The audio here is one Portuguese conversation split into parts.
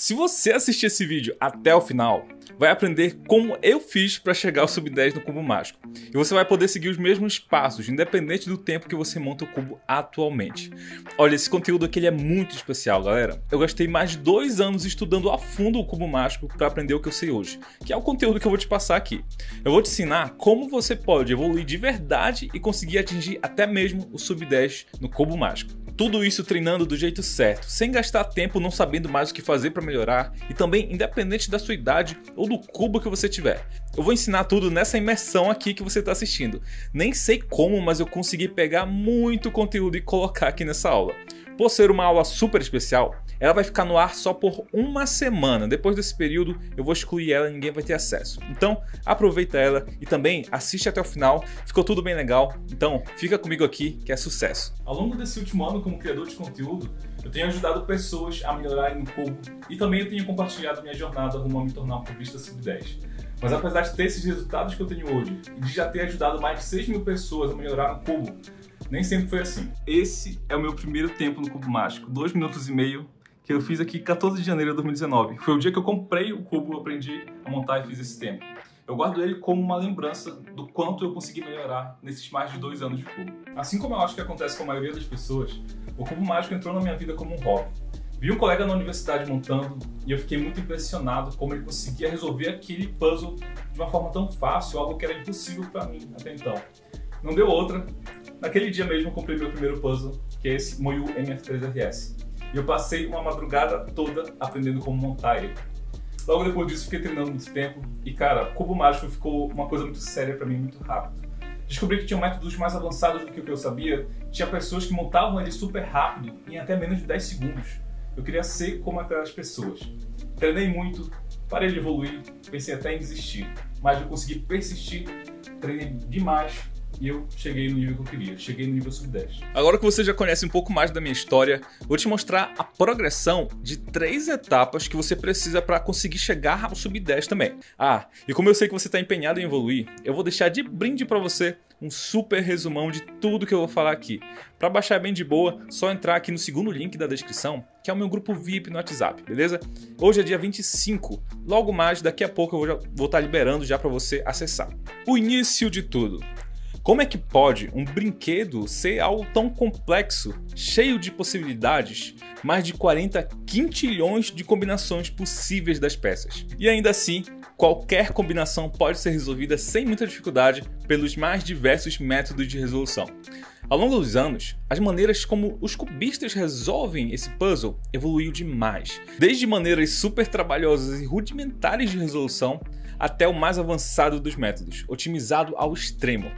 Se você assistir esse vídeo até o final, vai aprender como eu fiz para chegar ao sub 10 no cubo mágico. E você vai poder seguir os mesmos passos, independente do tempo que você monta o cubo atualmente. Olha, esse conteúdo aqui ele é muito especial, galera. Eu gastei mais de 2 anos estudando a fundo o cubo mágico para aprender o que eu sei hoje, que é o conteúdo que eu vou te passar aqui. Eu vou te ensinar como você pode evoluir de verdade e conseguir atingir até mesmo o sub 10 no cubo mágico. Tudo isso treinando do jeito certo, sem gastar tempo não sabendo mais o que fazer para melhorar e também independente da sua idade ou do cubo que você tiver. Eu vou ensinar tudo nessa imersão aqui que você está assistindo. Nem sei como, mas eu consegui pegar muito conteúdo e colocar aqui nessa aula. Por ser uma aula super especial, ela vai ficar no ar só por uma semana. Depois desse período eu vou excluir ela e ninguém vai ter acesso. Então aproveita ela e também assiste até o final. Ficou tudo bem legal, então fica comigo aqui que é sucesso. Ao longo desse último ano como criador de conteúdo, eu tenho ajudado pessoas a melhorarem no cubo e também eu tenho compartilhado minha jornada rumo a me tornar um cubista sub 10. Mas apesar de ter esses resultados que eu tenho hoje e de já ter ajudado mais de 6.000 pessoas a melhorar no cubo, nem sempre foi assim. Esse é o meu primeiro tempo no cubo mágico, 2 minutos e meio, que eu fiz aqui 14 de janeiro de 2019. Foi o dia que eu comprei o cubo, eu aprendi a montar e fiz esse tempo. Eu guardo ele como uma lembrança do quanto eu consegui melhorar nesses mais de 2 anos de cubo. Assim como eu acho que acontece com a maioria das pessoas, o cubo mágico entrou na minha vida como um hobby. Vi um colega na universidade montando e eu fiquei muito impressionado como ele conseguia resolver aquele puzzle de uma forma tão fácil, algo que era impossível para mim até então. Não deu outra. Naquele dia mesmo eu comprei meu primeiro puzzle, que é esse Moyu MF3RS. E eu passei uma madrugada toda aprendendo como montar ele. Logo depois disso fiquei treinando muito tempo e cara, o cubo mágico ficou uma coisa muito séria para mim, muito rápido. Descobri que tinha métodos mais avançados do que o que eu sabia, tinha pessoas que montavam ele super rápido, em até menos de 10 segundos. Eu queria ser como aquelas pessoas. Treinei muito, parei de evoluir, pensei até em desistir, mas eu consegui persistir, treinei demais. E eu cheguei no nível que eu queria, cheguei no nível sub 10. Agora que você já conhece um pouco mais da minha história, vou te mostrar a progressão de 3 etapas que você precisa para conseguir chegar ao sub 10 também. Ah, e como eu sei que você está empenhado em evoluir, eu vou deixar de brinde para você um super resumão de tudo que eu vou falar aqui. Para baixar bem de boa, só entrar aqui no segundo link da descrição, que é o meu grupo VIP no WhatsApp, beleza? Hoje é dia 25, logo mais, daqui a pouco eu vou estar liberando já para você acessar. O início de tudo. Como é que pode um brinquedo ser algo tão complexo, cheio de possibilidades, mais de 40 quintilhões de combinações possíveis das peças? E ainda assim, qualquer combinação pode ser resolvida sem muita dificuldade pelos mais diversos métodos de resolução. Ao longo dos anos, as maneiras como os cubistas resolvem esse puzzle evoluiu demais. Desde maneiras super trabalhosas e rudimentares de resolução, até o mais avançado dos métodos, otimizado ao extremo.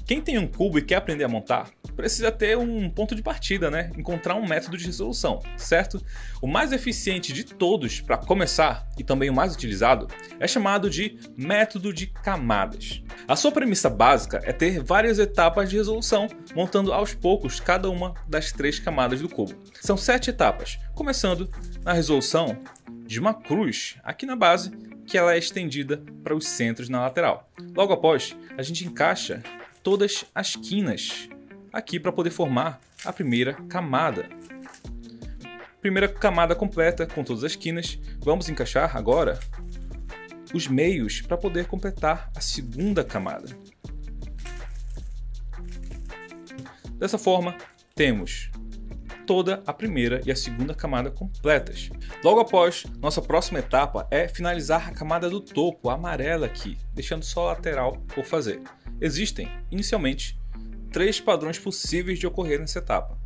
Quem tem um cubo e quer aprender a montar, precisa ter um ponto de partida, né? Encontrar um método de resolução, certo? O mais eficiente de todos para começar, e também o mais utilizado, é chamado de método de camadas. A sua premissa básica é ter várias etapas de resolução, montando aos poucos cada uma das 3 camadas do cubo. São 7 etapas, começando na resolução de uma cruz aqui na base, que ela é estendida para os centros na lateral. Logo após, a gente encaixa todas as quinas aqui para poder formar a primeira camada. Primeira camada completa com todas as quinas. Vamos encaixar agora os meios para poder completar a segunda camada. Dessa forma, temos toda a primeira e a segunda camada completas. Logo após, nossa próxima etapa é finalizar a camada do topo, a amarela aqui, deixando só a lateral por fazer. Existem, inicialmente, 3 padrões possíveis de ocorrer nessa etapa.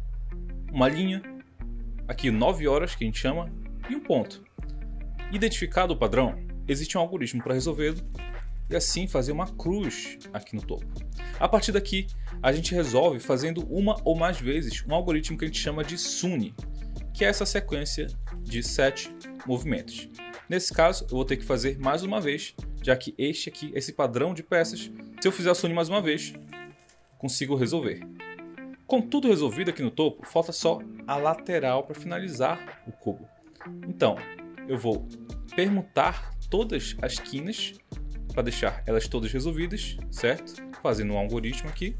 Uma linha, aqui 9 horas que a gente chama, e um ponto. Identificado o padrão, existe um algoritmo para resolvê-lo e assim fazer uma cruz aqui no topo. A partir daqui, a gente resolve fazendo uma ou mais vezes um algoritmo que a gente chama de SUNY, que é essa sequência de 7 movimentos. Nesse caso, eu vou ter que fazer mais uma vez, já que esse padrão de peças, se eu fizer a SUNY mais uma vez, consigo resolver. Com tudo resolvido aqui no topo, falta só a lateral para finalizar o cubo. Então, eu vou permutar todas as quinas para deixar elas todas resolvidas, certo? Fazendo um algoritmo aqui.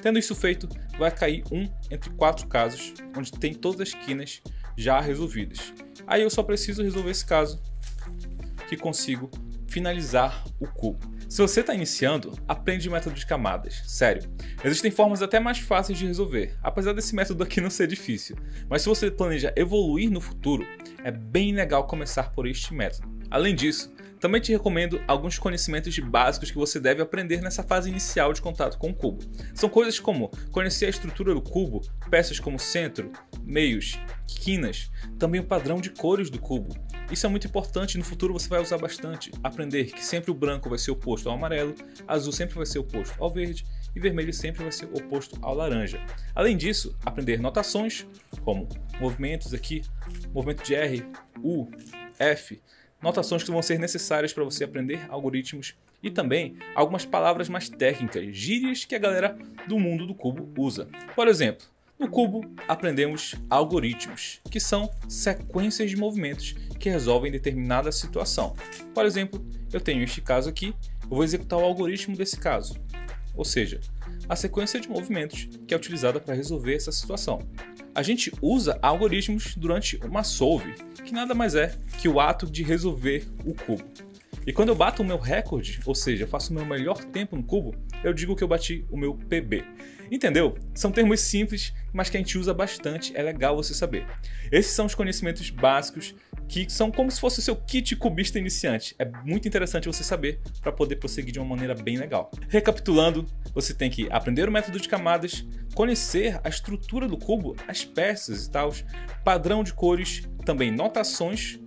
Tendo isso feito, vai cair um entre 4 casos onde tem todas as quinas já resolvidas. Aí eu só preciso resolver esse caso que consigo finalizar o cubo. Se você está iniciando, aprende o método de camadas. Sério, existem formas até mais fáceis de resolver, apesar desse método aqui não ser difícil. Mas se você planeja evoluir no futuro, é bem legal começar por este método. Além disso, também te recomendo alguns conhecimentos básicos que você deve aprender nessa fase inicial de contato com o cubo. São coisas como conhecer a estrutura do cubo, peças como centro, meios, quinas, também o padrão de cores do cubo. Isso é muito importante e no futuro você vai usar bastante. Aprender que sempre o branco vai ser oposto ao amarelo, azul sempre vai ser oposto ao verde e vermelho sempre vai ser oposto ao laranja. Além disso, aprender notações como movimentos aqui, movimento de R, U, F, notações que vão ser necessárias para você aprender algoritmos e também algumas palavras mais técnicas, gírias que a galera do mundo do cubo usa. Por exemplo, no cubo aprendemos algoritmos, que são sequências de movimentos que resolvem determinada situação. Por exemplo, eu tenho este caso aqui, eu vou executar o algoritmo desse caso, ou seja, a sequência de movimentos que é utilizada para resolver essa situação. A gente usa algoritmos durante uma solve, que nada mais é que o ato de resolver o cubo. E quando eu bato o meu recorde, ou seja, faço o meu melhor tempo no cubo, eu digo que eu bati o meu PB. Entendeu? São termos simples, mas que a gente usa bastante, é legal você saber. Esses são os conhecimentos básicos que são como se fosse o seu kit cubista iniciante. É muito interessante você saber para poder prosseguir de uma maneira bem legal. Recapitulando, você tem que aprender o método de camadas, conhecer a estrutura do cubo, as peças e tal, padrão de cores, também notações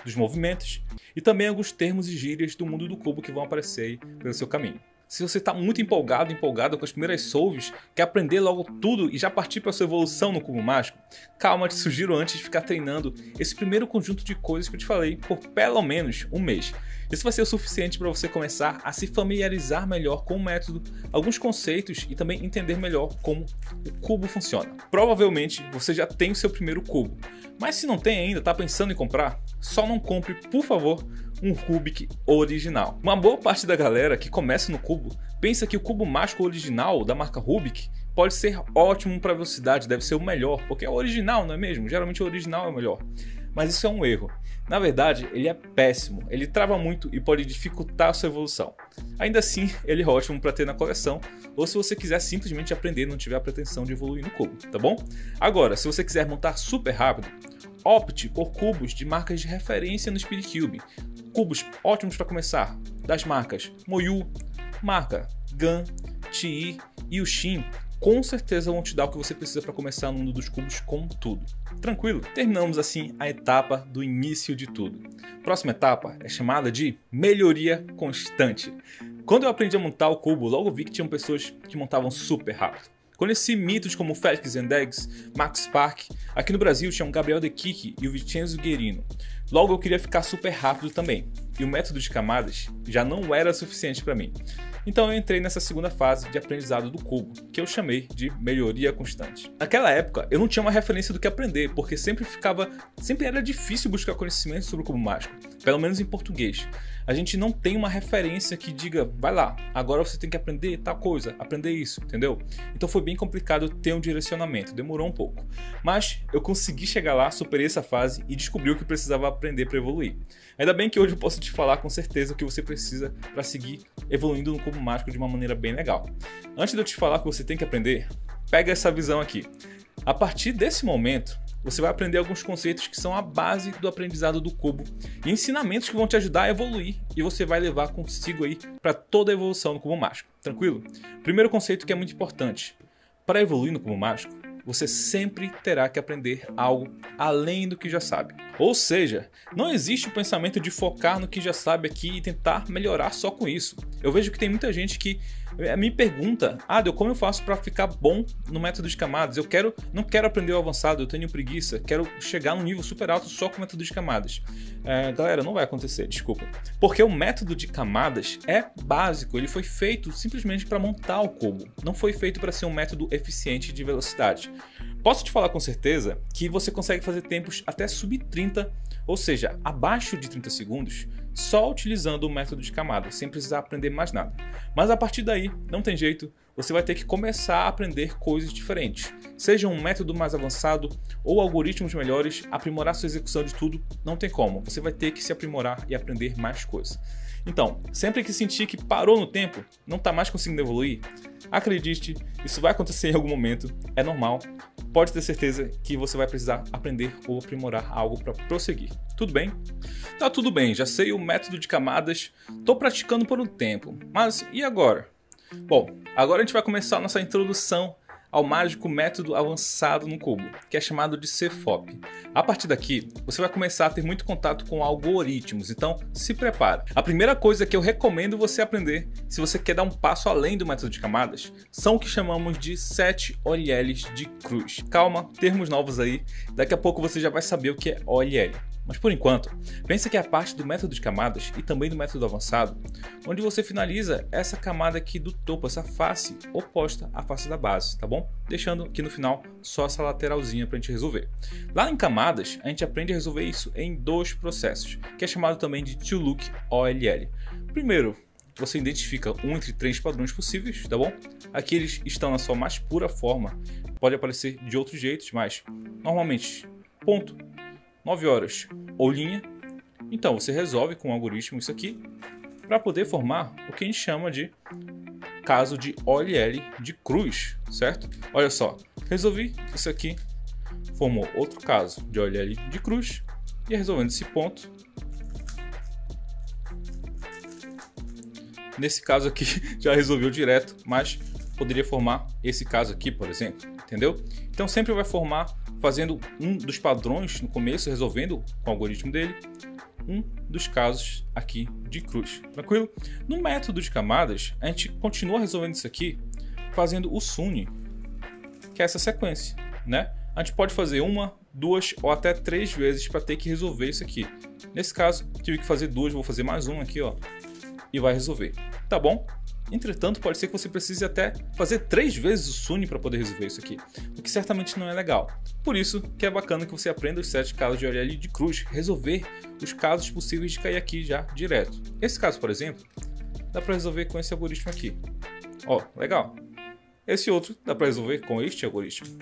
dos movimentos e também alguns termos e gírias do mundo do cubo que vão aparecer aí pelo seu caminho. Se você está muito empolgado com as primeiras solves, quer aprender logo tudo e já partir para a sua evolução no cubo mágico, calma, te sugiro antes de ficar treinando esse primeiro conjunto de coisas que eu te falei por pelo menos um mês. Isso vai ser o suficiente para você começar a se familiarizar melhor com o método, alguns conceitos e também entender melhor como o cubo funciona. Provavelmente você já tem o seu primeiro cubo, mas se não tem ainda, está pensando em comprar, só não compre, por favor, um Rubik original. Uma boa parte da galera que começa no cubo pensa que o cubo mágico original da marca Rubik pode ser ótimo para velocidade, deve ser o melhor, porque é o original, não é mesmo? Geralmente o original é o melhor. Mas isso é um erro. Na verdade, ele é péssimo, ele trava muito e pode dificultar a sua evolução. Ainda assim, ele é ótimo para ter na coleção, ou se você quiser simplesmente aprender e não tiver a pretensão de evoluir no cubo, tá bom? Agora, se você quiser montar super rápido, opte por cubos de marcas de referência no SpeedCube. Cubos ótimos para começar, das marcas Moyu, marca Gun, Ti e o Shin, com certeza vão te dar o que você precisa para começar no mundo dos cubos com tudo. Tranquilo? Terminamos assim a etapa do início de tudo. Próxima etapa é chamada de melhoria constante. Quando eu aprendi a montar o cubo, logo vi que tinham pessoas que montavam super rápido. Conheci mitos como Felix Zendegs, Max Park. Aqui no Brasil tinham Gabriel De Kiki e o Vincenzo Guerino. Logo eu queria ficar super rápido também, e o método de camadas já não era suficiente para mim. Então eu entrei nessa segunda fase de aprendizado do cubo, que eu chamei de melhoria constante. Naquela época eu não tinha uma referência do que aprender, porque sempre era difícil buscar conhecimento sobre o cubo mágico, pelo menos em português. A gente não tem uma referência que diga, vai lá, agora você tem que aprender tal coisa, aprender isso, entendeu? Então foi bem complicado ter um direcionamento, demorou um pouco. Mas eu consegui chegar lá, superei essa fase e descobri o que precisava aprender para evoluir. Ainda bem que hoje eu posso te falar com certeza o que você precisa para seguir evoluindo no cubo mágico de uma maneira bem legal. Antes de eu te falar o que você tem que aprender, pega essa visão aqui. A partir desse momento, você vai aprender alguns conceitos que são a base do aprendizado do cubo e ensinamentos que vão te ajudar a evoluir e você vai levar consigo aí para toda a evolução no cubo mágico, tranquilo? Primeiro conceito que é muito importante, para evoluir no cubo mágico, você sempre terá que aprender algo além do que já sabe. Ou seja, não existe o pensamento de focar no que já sabe aqui e tentar melhorar só com isso. Eu vejo que tem muita gente que me pergunta, como eu faço para ficar bom no método de camadas? Não quero aprender o avançado, eu tenho preguiça, quero chegar num nível super alto só com o método de camadas. Galera, não vai acontecer, desculpa. Porque o método de camadas é básico, ele foi feito simplesmente para montar o cubo. Não foi feito para ser um método eficiente de velocidade. Posso te falar com certeza que você consegue fazer tempos até sub 30, ou seja, abaixo de 30 segundos, só utilizando o método de camadas, sem precisar aprender mais nada. Mas a partir daí, não tem jeito, você vai ter que começar a aprender coisas diferentes. Seja um método mais avançado ou algoritmos melhores, aprimorar sua execução de tudo, não tem como. Você vai ter que se aprimorar e aprender mais coisas. Então, sempre que sentir que parou no tempo, não está mais conseguindo evoluir, acredite, isso vai acontecer em algum momento, é normal. Pode ter certeza que você vai precisar aprender ou aprimorar algo para prosseguir. Tudo bem? Tá tudo bem, já sei o método de camadas, estou praticando por um tempo, mas e agora? Bom, agora a gente vai começar a nossa introdução ao mágico método avançado no cubo, que é chamado de CFOP. A partir daqui, você vai começar a ter muito contato com algoritmos, então se prepara. A primeira coisa que eu recomendo você aprender, se você quer dar um passo além do método de camadas, são o que chamamos de 7 OLLs de cruz. Calma, termos novos aí, daqui a pouco você já vai saber o que é OLL. Mas por enquanto, pense que é a parte do método de camadas e também do método avançado, onde você finaliza essa camada aqui do topo, essa face oposta à face da base, tá bom? Deixando aqui no final só essa lateralzinha para a gente resolver. Lá em camadas, a gente aprende a resolver isso em 2 processos, que é chamado também de To-Look OLL. Primeiro, você identifica um entre 3 padrões possíveis, tá bom? Aqui eles estão na sua mais pura forma, pode aparecer de outros jeitos, mas normalmente ponto, 9 horas ou linha. Então você resolve com o algoritmo isso aqui para poder formar o que a gente chama de caso de OLL de cruz, certo? Olha só, resolvi isso aqui, formou outro caso de OLL de cruz e resolvendo esse ponto, nesse caso aqui já resolveu direto, mas poderia formar esse caso aqui, por exemplo, entendeu? Então sempre vai formar fazendo um dos padrões no começo, resolvendo com o algoritmo dele, um dos casos aqui de cruz, tranquilo? No método de camadas, a gente continua resolvendo isso aqui, fazendo o SUNY, que é essa sequência, né? A gente pode fazer 1, 2 ou até 3 vezes para ter que resolver isso aqui. Nesse caso, tive que fazer 2, vou fazer mais um aqui, ó, e vai resolver, tá bom? Entretanto, pode ser que você precise até fazer 3 vezes o SUNY para poder resolver isso aqui, o que certamente não é legal. Por isso que é bacana que você aprenda os 7 casos de OLL de cruz, resolver os casos possíveis de cair aqui já direto. Esse caso, por exemplo, dá para resolver com esse algoritmo aqui. Ó, legal. Esse outro dá para resolver com este algoritmo.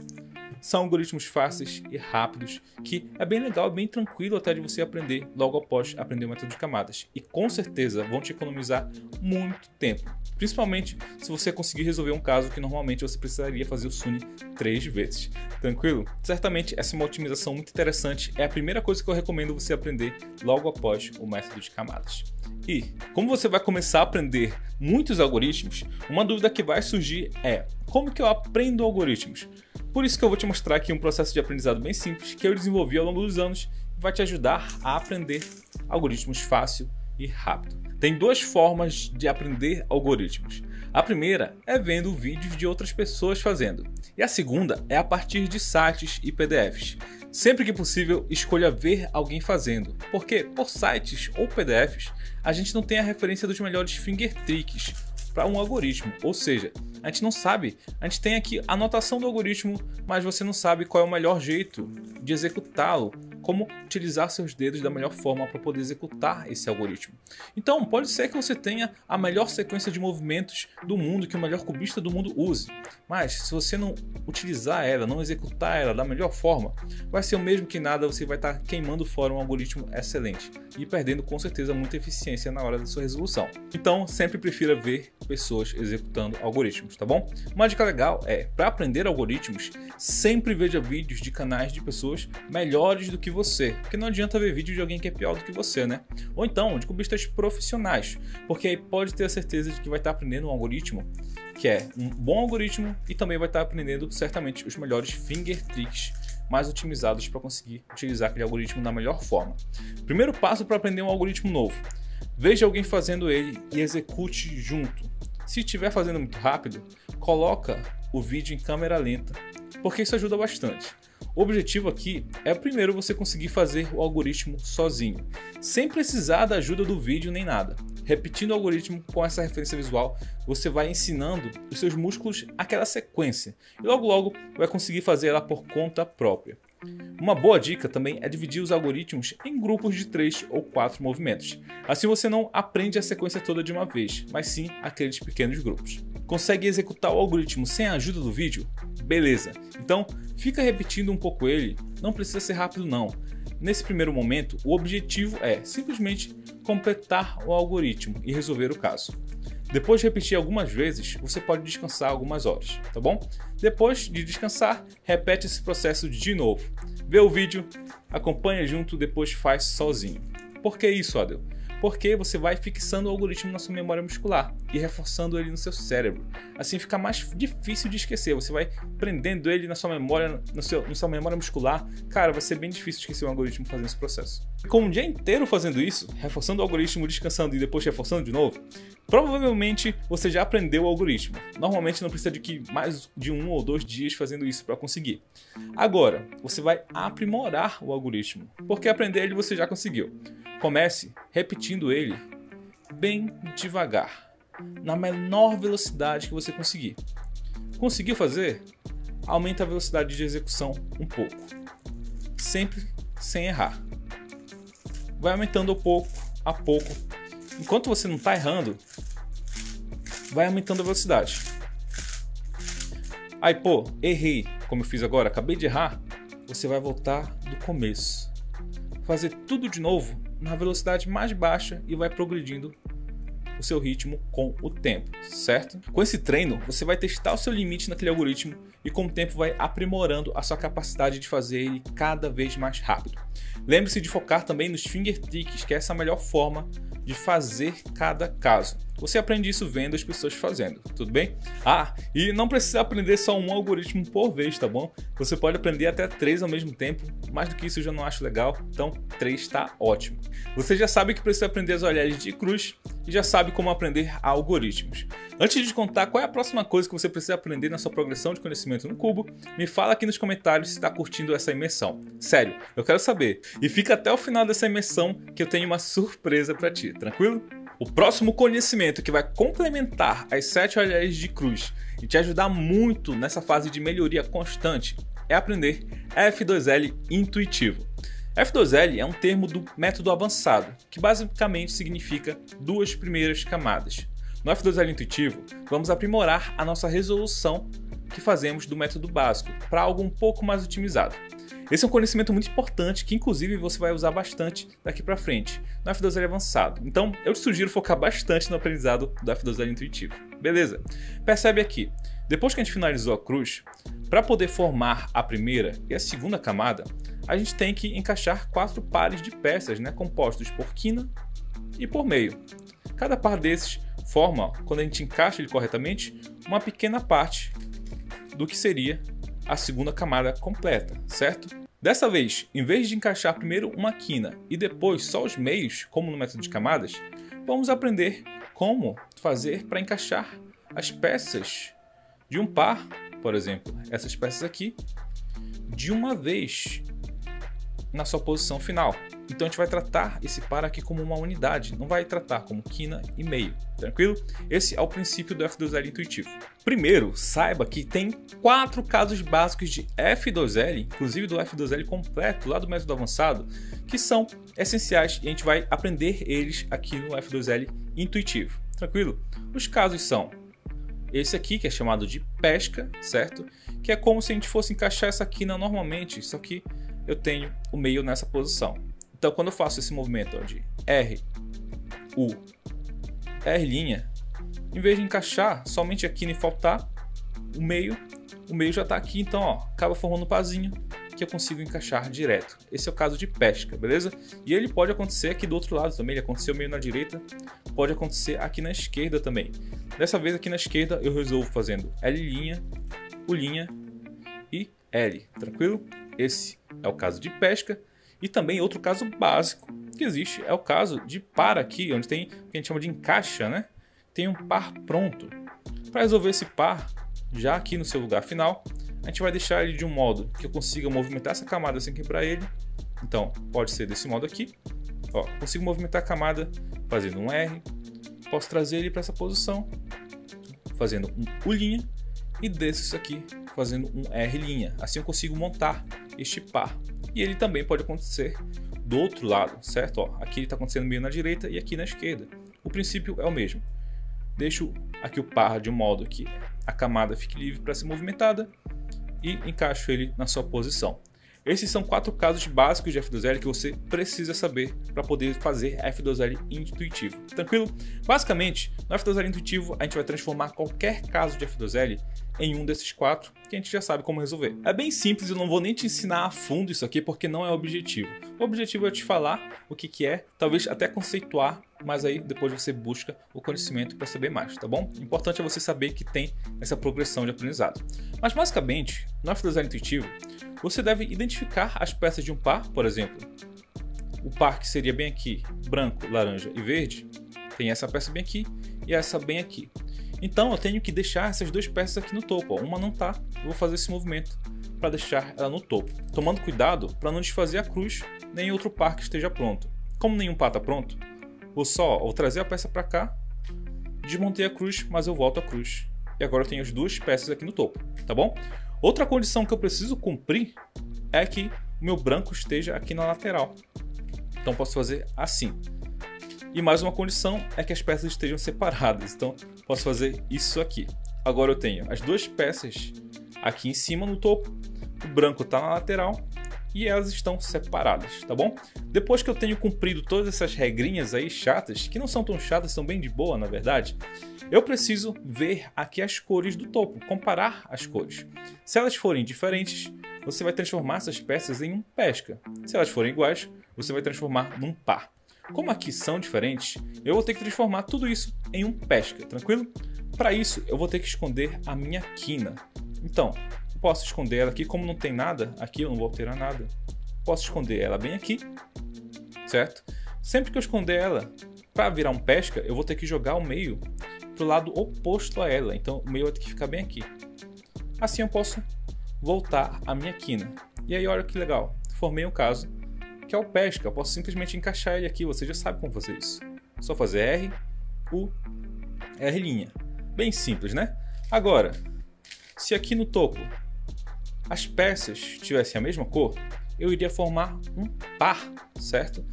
São algoritmos fáceis e rápidos, que é bem legal, bem tranquilo até de você aprender logo após aprender o método de camadas. E com certeza vão te economizar muito tempo, principalmente se você conseguir resolver um caso que normalmente você precisaria fazer o SUNY 3 vezes. Tranquilo? Certamente essa é uma otimização muito interessante, é a primeira coisa que eu recomendo você aprender logo após o método de camadas. E como você vai começar a aprender muitos algoritmos, uma dúvida que vai surgir é: como que eu aprendo algoritmos? Por isso que eu vou te mostrar aqui um processo de aprendizado bem simples que eu desenvolvi ao longo dos anos e vai te ajudar a aprender algoritmos fácil e rápido. Tem 2 formas de aprender algoritmos. A primeira é vendo vídeos de outras pessoas fazendo, e a segunda é a partir de sites e PDFs. Sempre que possível, escolha ver alguém fazendo, porque por sites ou PDFs a gente não tem a referência dos melhores finger tricks para um algoritmo, ou seja, a gente não sabe, a gente tem aqui a anotação do algoritmo, mas você não sabe qual é o melhor jeito de executá-lo, como utilizar seus dedos da melhor forma para poder executar esse algoritmo. Então pode ser que você tenha a melhor sequência de movimentos do mundo, que o melhor cubista do mundo use, mas se você não utilizar ela, não executar ela da melhor forma, vai ser o mesmo que nada, você vai estar queimando fora um algoritmo excelente e perdendo com certeza muita eficiência na hora da sua resolução. Então sempre prefira ver pessoas executando algoritmos, tá bom? Uma dica legal é, para aprender algoritmos, sempre veja vídeos de canais de pessoas melhores do que você, porque não adianta ver vídeo de alguém que é pior do que você, né? Ou então de cubistas profissionais, porque aí pode ter a certeza de que vai estar aprendendo um algoritmo que é um bom algoritmo e também vai estar aprendendo certamente os melhores finger tricks mais otimizados para conseguir utilizar aquele algoritmo da melhor forma. Primeiro passo para aprender um algoritmo novo: veja alguém fazendo ele e execute junto. Se estiver fazendo muito rápido, coloca o vídeo em câmera lenta, porque isso ajuda bastante. O objetivo aqui é primeiro você conseguir fazer o algoritmo sozinho, sem precisar da ajuda do vídeo nem nada. repetindo o algoritmo com essa referência visual, você vai ensinando os seus músculos aquela sequência e logo logo vai conseguir fazer ela por conta própria. Uma boa dica também é dividir os algoritmos em grupos de 3 ou 4 movimentos. Assim você não aprende a sequência toda de uma vez, mas sim aqueles pequenos grupos. Consegue executar o algoritmo sem a ajuda do vídeo? Beleza! Então fica repetindo um pouco ele, não precisa ser rápido não. Nesse primeiro momento, o objetivo é simplesmente completar o algoritmo e resolver o caso. Depois de repetir algumas vezes, você pode descansar algumas horas, tá bom? Depois de descansar, repete esse processo de novo. Vê o vídeo, acompanha junto, depois faz sozinho. Por que isso, Adel? Porque você vai fixando o algoritmo na sua memória muscular e reforçando ele no seu cérebro. Assim fica mais difícil de esquecer, você vai prendendo ele na sua memória, na sua memória muscular. Cara, vai ser bem difícil esquecer um algoritmo fazendo esse processo. Com um dia inteiro fazendo isso, reforçando o algoritmo, descansando e depois reforçando de novo, provavelmente você já aprendeu o algoritmo. Normalmente não precisa de mais de 1 ou 2 dias fazendo isso para conseguir. Agora, você vai aprimorar o algoritmo, porque aprender ele você já conseguiu. Comece repetindo ele bem devagar, na menor velocidade que você conseguir. Conseguiu fazer? Aumenta a velocidade de execução um pouco, sempre sem errar. Vai aumentando pouco a pouco. Enquanto você não está errando, vai aumentando a velocidade. Aí, pô, errei, como eu fiz agora, acabei de errar. Você vai voltar do começo, fazer tudo de novo na velocidade mais baixa e vai progredindo o seu ritmo com o tempo, certo? Com esse treino, você vai testar o seu limite naquele algoritmo e com o tempo vai aprimorando a sua capacidade de fazer ele cada vez mais rápido. Lembre-se de focar também nos finger tricks, que é essa melhor forma de fazer cada caso. Você aprende isso vendo as pessoas fazendo, tudo bem? Ah, e não precisa aprender só um algoritmo por vez, tá bom? Você pode aprender até 3 ao mesmo tempo, mais do que isso eu já não acho legal, então 3 está ótimo. Você já sabe que precisa aprender as olhares de cruz e já sabe como aprender algoritmos. Antes de te contar qual é a próxima coisa que você precisa aprender na sua progressão de conhecimento no Cubo, me fala aqui nos comentários se está curtindo essa imersão. Sério, eu quero saber. E fica até o final dessa imersão que eu tenho uma surpresa para ti, tranquilo? O próximo conhecimento que vai complementar as 7 olhares de cruz e te ajudar muito nessa fase de melhoria constante é aprender F2L intuitivo. F2L é um termo do método avançado, que basicamente significa 2 primeiras camadas. No F2L intuitivo, vamos aprimorar a nossa resolução que fazemos do método básico para algo um pouco mais otimizado. Esse é um conhecimento muito importante que inclusive você vai usar bastante daqui para frente no F2L avançado. Então eu te sugiro focar bastante no aprendizado do F2L intuitivo. Beleza? Percebe aqui, depois que a gente finalizou a cruz, para poder formar a primeira e a segunda camada, a gente tem que encaixar 4 pares de peças, compostos por quina e por meio. Cada par desses forma, quando a gente encaixa ele corretamente, uma pequena parte do que seria a segunda camada completa, certo? Dessa vez, em vez de encaixar primeiro uma quina e depois só os meios, como no método de camadas, vamos aprender como fazer para encaixar as peças de um par, por exemplo, essas peças aqui, de uma vez na sua posição final. Então a gente vai tratar esse par aqui como uma unidade, não vai tratar como quina e meio, tranquilo? Esse é o princípio do F2L intuitivo. Primeiro, saiba que tem 4 casos básicos de F2L, inclusive do F2L completo, lá do método avançado, que são essenciais e a gente vai aprender eles aqui no F2L intuitivo, tranquilo? Os casos são esse aqui, que é chamado de pesca, certo? Que é como se a gente fosse encaixar essa quina normalmente, só que eu tenho o meio nessa posição. Então, quando eu faço esse movimento de R, U, R', em vez de encaixar somente aqui e faltar o meio já está aqui, então acaba formando um parzinho que eu consigo encaixar direto. Esse é o caso de pesca, beleza? E ele pode acontecer aqui do outro lado também, ele aconteceu meio na direita, pode acontecer aqui na esquerda também. Dessa vez aqui na esquerda eu resolvo fazendo L', U' e L, tranquilo? Esse é o caso de pesca. E também outro caso básico que existe é o caso de par aqui, onde tem o que a gente chama de encaixa, Tem um par pronto. Para resolver esse par, já aqui no seu lugar final, a gente vai deixar ele de um modo que eu consiga movimentar essa camada sem quebrar ele Então, pode ser desse modo aqui. Ó, consigo movimentar a camada fazendo um R. Posso trazer ele para essa posição, fazendo um U', e desses aqui, fazendo um R'. Assim eu consigo montar este par. E ele também pode acontecer do outro lado, certo? Ó, aqui ele está acontecendo meio na direita e aqui na esquerda. O princípio é o mesmo. Deixo aqui o par de um modo que a camada fique livre para ser movimentada e encaixo ele na sua posição. Esses são 4 casos básicos de F2L que você precisa saber para poder fazer F2L intuitivo. Tranquilo? Basicamente, no F2L intuitivo, a gente vai transformar qualquer caso de F2L em um desses 4 que a gente já sabe como resolver. É bem simples, eu não vou nem te ensinar a fundo isso aqui porque não é o objetivo. O objetivo é te falar o que é, talvez até conceituar, mas aí depois você busca o conhecimento para saber mais, tá bom? O importante é você saber que tem essa progressão de aprendizado. Mas basicamente, no F2L intuitivo, você deve identificar as peças de um par, por exemplo, o par que seria bem aqui, branco, laranja e verde, tem essa peça bem aqui e essa bem aqui. Então eu tenho que deixar essas 2 peças aqui no topo. Ó. Uma não tá, eu vou fazer esse movimento para deixar ela no topo, tomando cuidado para não desfazer a cruz nem outro par que esteja pronto. Como nenhum par está pronto, vou trazer a peça para cá, desmontei a cruz, mas eu volto a cruz. E agora eu tenho as 2 peças aqui no topo, tá bom? Outra condição que eu preciso cumprir é que o meu branco esteja aqui na lateral. Então posso fazer assim. E mais uma condição é que as peças estejam separadas. Então posso fazer isso aqui. Agora eu tenho as 2 peças aqui em cima no topo. O branco está na lateral e elas estão separadas, tá bom? Depois que eu tenho cumprido todas essas regrinhas aí chatas, que não são tão chatas, são bem de boa na verdade, eu preciso ver aqui as cores do topo, comparar as cores. Se elas forem diferentes, você vai transformar essas peças em um pesca. Se elas forem iguais, você vai transformar num par. Como aqui são diferentes, eu vou ter que transformar tudo isso em um pesca, tranquilo? Para isso, eu vou ter que esconder a minha quina. Então, eu posso esconder ela aqui, como não tem nada, aqui eu não vou alterar nada. Posso esconder ela bem aqui, certo? Sempre que eu esconder ela, para virar um pesca, eu vou ter que jogar o meio para o lado oposto a ela. Então, o meio vai ter que ficar bem aqui. Assim eu posso voltar a minha quina. E aí, olha que legal, formei um caso que é o pesca. Eu posso simplesmente encaixar ele aqui, você já sabe como fazer isso. Só fazer R, U, R'. Bem simples, né? Agora, se aqui no topo as peças tivessem a mesma cor, eu iria formar um par, certo?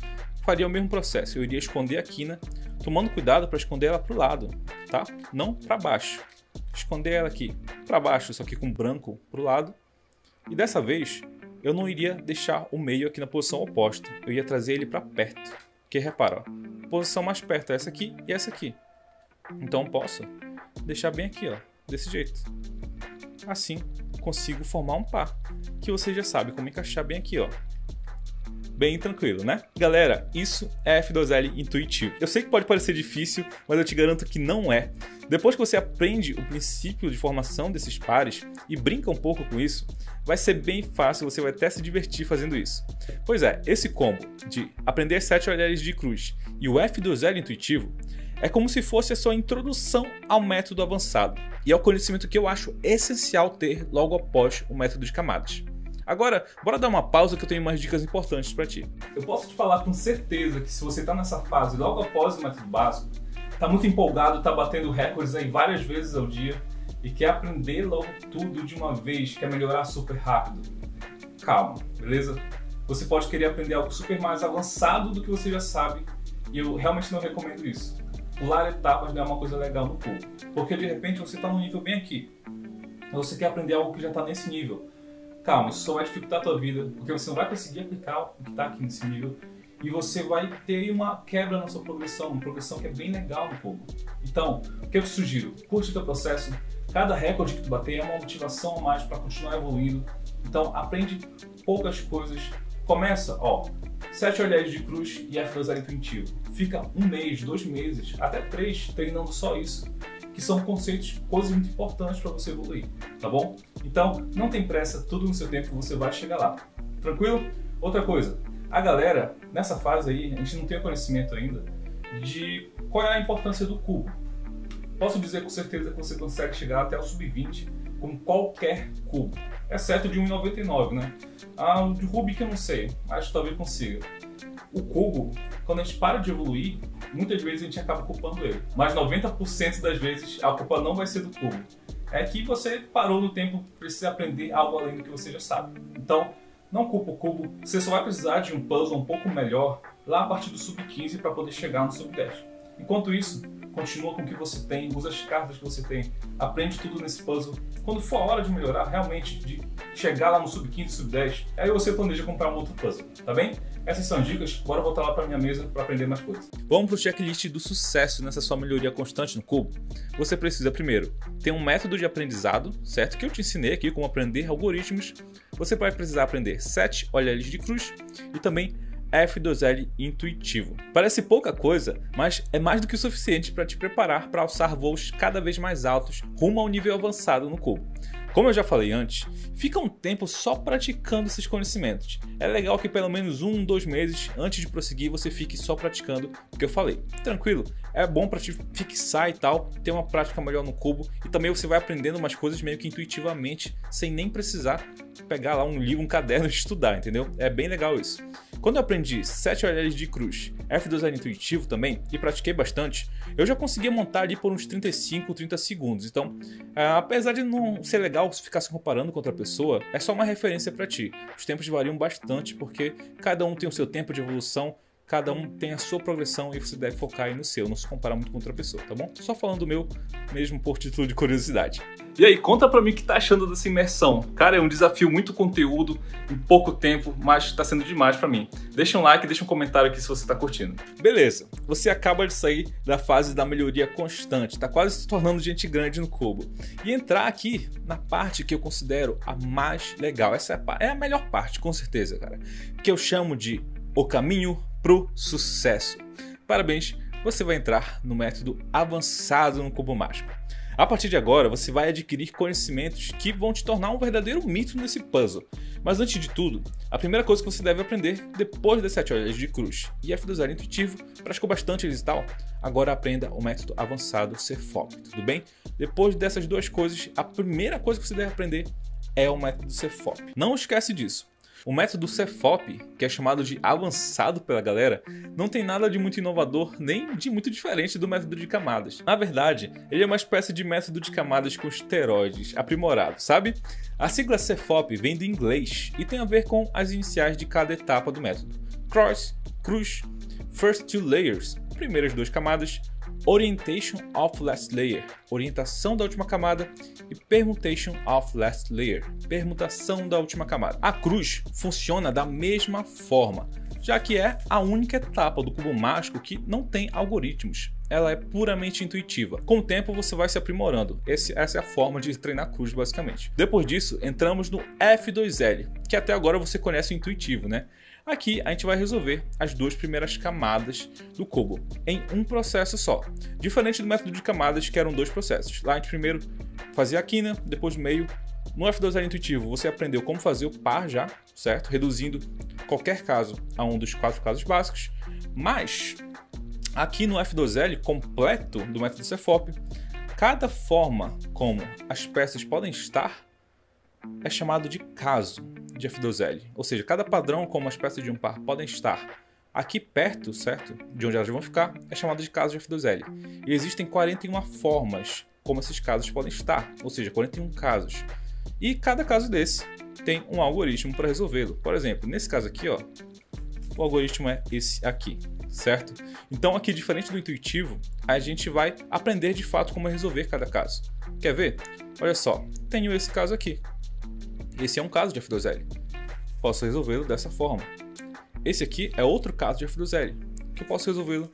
Faria o mesmo processo, eu iria esconder a quina, tomando cuidado para esconder ela para o lado, tá? Não para baixo. Esconder ela aqui para baixo, só que com branco para o lado. E dessa vez, eu não iria deixar o meio aqui na posição oposta, eu ia trazer ele para perto. Porque repara, ó, a posição mais perto é essa aqui e essa aqui. Então posso deixar bem aqui, ó, desse jeito. Assim, consigo formar um par, que você já sabe como encaixar bem aqui, ó. Bem tranquilo, né? Galera, isso é F2L intuitivo. Eu sei que pode parecer difícil, mas eu te garanto que não é. Depois que você aprende o princípio de formação desses pares e brinca um pouco com isso, vai ser bem fácil, você vai até se divertir fazendo isso. Pois é, esse combo de aprender as 7 olhares de cruz e o F2L intuitivo é como se fosse a sua introdução ao método avançado, e é o conhecimento que eu acho essencial ter logo após o método de camadas. Agora, bora dar uma pausa que eu tenho umas dicas importantes para ti. Eu posso te falar com certeza que se você está nessa fase logo após o método básico, está muito empolgado, está batendo recordes aí várias vezes ao dia e quer aprender logo tudo de uma vez, quer melhorar super rápido, calma, beleza? Você pode querer aprender algo super mais avançado do que você já sabe e eu realmente não recomendo isso. Pular etapas não é uma coisa legal no cubo, porque de repente você está num nível bem aqui, mas você quer aprender algo que já está nesse nível. Calma, isso só vai dificultar a tua vida, porque você não vai conseguir aplicar o que está aqui nesse nível e você vai ter uma quebra na sua progressão, uma progressão que é bem legal no cubo. Então, o que eu te sugiro? Curte o teu processo, cada recorde que tu bater é uma motivação a mais para continuar evoluindo. Então, aprende poucas coisas. Começa, ó, 7 olhares de cruz e F2L intuitivo. Fica 1 mês, 2 meses, até 3 treinando só isso, que são conceitos, coisas muito importantes para você evoluir, tá bom? Então, não tem pressa, tudo no seu tempo você vai chegar lá. Tranquilo? Outra coisa, a galera, nessa fase aí, a gente não tem conhecimento ainda de qual é a importância do cubo. Posso dizer com certeza que você consegue chegar até o sub-20 com qualquer cubo, exceto de 1,99, né? O de Rubik eu não sei, acho que talvez consiga. O cubo, quando a gente para de evoluir, muitas vezes a gente acaba culpando ele. Mas 90% das vezes a culpa não vai ser do cubo. É que você parou no tempo, precisa aprender algo além do que você já sabe. Então, não culpa o cubo, você só vai precisar de um puzzle um pouco melhor lá a partir do sub 15 para poder chegar no sub 10. Enquanto isso, continua com o que você tem, usa as cartas que você tem, aprende tudo nesse puzzle. Quando for a hora de melhorar, realmente, de chegar lá no sub 15, sub 10, aí você planeja comprar um outro puzzle, tá bem? Essas são as dicas, bora voltar lá para minha mesa para aprender mais coisas. Vamos para o checklist do sucesso nessa sua melhoria constante no cubo. Você precisa primeiro ter um método de aprendizado, certo? Que eu te ensinei aqui como aprender algoritmos. Você vai precisar aprender 7 OLLs de cruz e também F2L intuitivo. Parece pouca coisa, mas é mais do que o suficiente para te preparar para alçar voos cada vez mais altos rumo ao nível avançado no cubo. Como eu já falei antes, fica um tempo só praticando esses conhecimentos. É legal que pelo menos 1-2 meses antes de prosseguir você fique só praticando o que eu falei. Tranquilo, é bom para te fixar e tal, ter uma prática melhor no cubo e também você vai aprendendo umas coisas meio que intuitivamente, sem nem precisar pegar lá um livro, um caderno e estudar, entendeu? É bem legal isso. Quando eu aprendi 7 OLLs de cruz, F2L intuitivo também, e pratiquei bastante, eu já conseguia montar ali por uns 35, 30 segundos. Então, apesar de não ser legal ficar se comparando com outra pessoa, é só uma referência para ti. Os tempos variam bastante porque cada um tem o seu tempo de evolução, cada um tem a sua progressão e você deve focar aí no seu, não se comparar muito com outra pessoa, tá bom? Tô só falando do meu mesmo por título de curiosidade. E aí, conta pra mim o que tá achando dessa imersão. Cara, é um desafio, muito conteúdo, em pouco tempo, mas tá sendo demais pra mim. Deixa um like, deixa um comentário aqui se você tá curtindo. Beleza, você acaba de sair da fase da melhoria constante, tá quase se tornando gente grande no cubo. E entrar aqui na parte que eu considero a mais legal. Essa é a melhor parte, com certeza, cara. Que eu chamo de o caminho pro sucesso. Parabéns, você vai entrar no método avançado no cubo mágico. A partir de agora, você vai adquirir conhecimentos que vão te tornar um verdadeiro mito nesse puzzle. Mas antes de tudo, a primeira coisa que você deve aprender depois das 7 OLLs de cruz e F2L intuitivo, praticou bastante eles e tal, agora aprenda o método avançado CFOP, tudo bem? Depois dessas duas coisas, a primeira coisa que você deve aprender é o método CFOP. Não esquece disso. O método CFOP, que é chamado de avançado pela galera, não tem nada de muito inovador nem de muito diferente do método de camadas. Na verdade, ele é uma espécie de método de camadas com esteroides, aprimorado, sabe? A sigla CFOP vem do inglês e tem a ver com as iniciais de cada etapa do método. Cross, Cruz, First Two Layers, primeiras duas camadas, Orientation of Last Layer, orientação da última camada, e Permutation of Last Layer, permutação da última camada. A cruz funciona da mesma forma, já que é a única etapa do cubo mágico que não tem algoritmos. Ela é puramente intuitiva. Com o tempo você vai se aprimorando. Essa é a forma de treinar cruz, basicamente. Depois disso, entramos no F2L, que até agora você conhece o intuitivo, né? Aqui a gente vai resolver as duas primeiras camadas do cubo em um processo só. Diferente do método de camadas, que eram dois processos. Lá a gente primeiro fazia a quina, depois o meio. No F2L intuitivo você aprendeu como fazer o par já, certo? Reduzindo qualquer caso a um dos 4 casos básicos. Mas aqui no F2L completo do método CFOP, cada forma como as peças podem estar é chamado de caso de F2L, ou seja, cada padrão como as peças de um par podem estar aqui perto, certo, de onde elas vão ficar, é chamado de caso de F2L. E existem 41 formas como esses casos podem estar, ou seja, 41 casos. E cada caso desse tem um algoritmo para resolvê-lo. Por exemplo, nesse caso aqui, ó, o algoritmo é esse aqui, certo? Então aqui, diferente do intuitivo, a gente vai aprender de fato como resolver cada caso. Quer ver? Olha só, tenho esse caso aqui. Esse é um caso de F2L. Posso resolvê-lo dessa forma. Esse aqui é outro caso de F2L, que eu posso resolvê-lo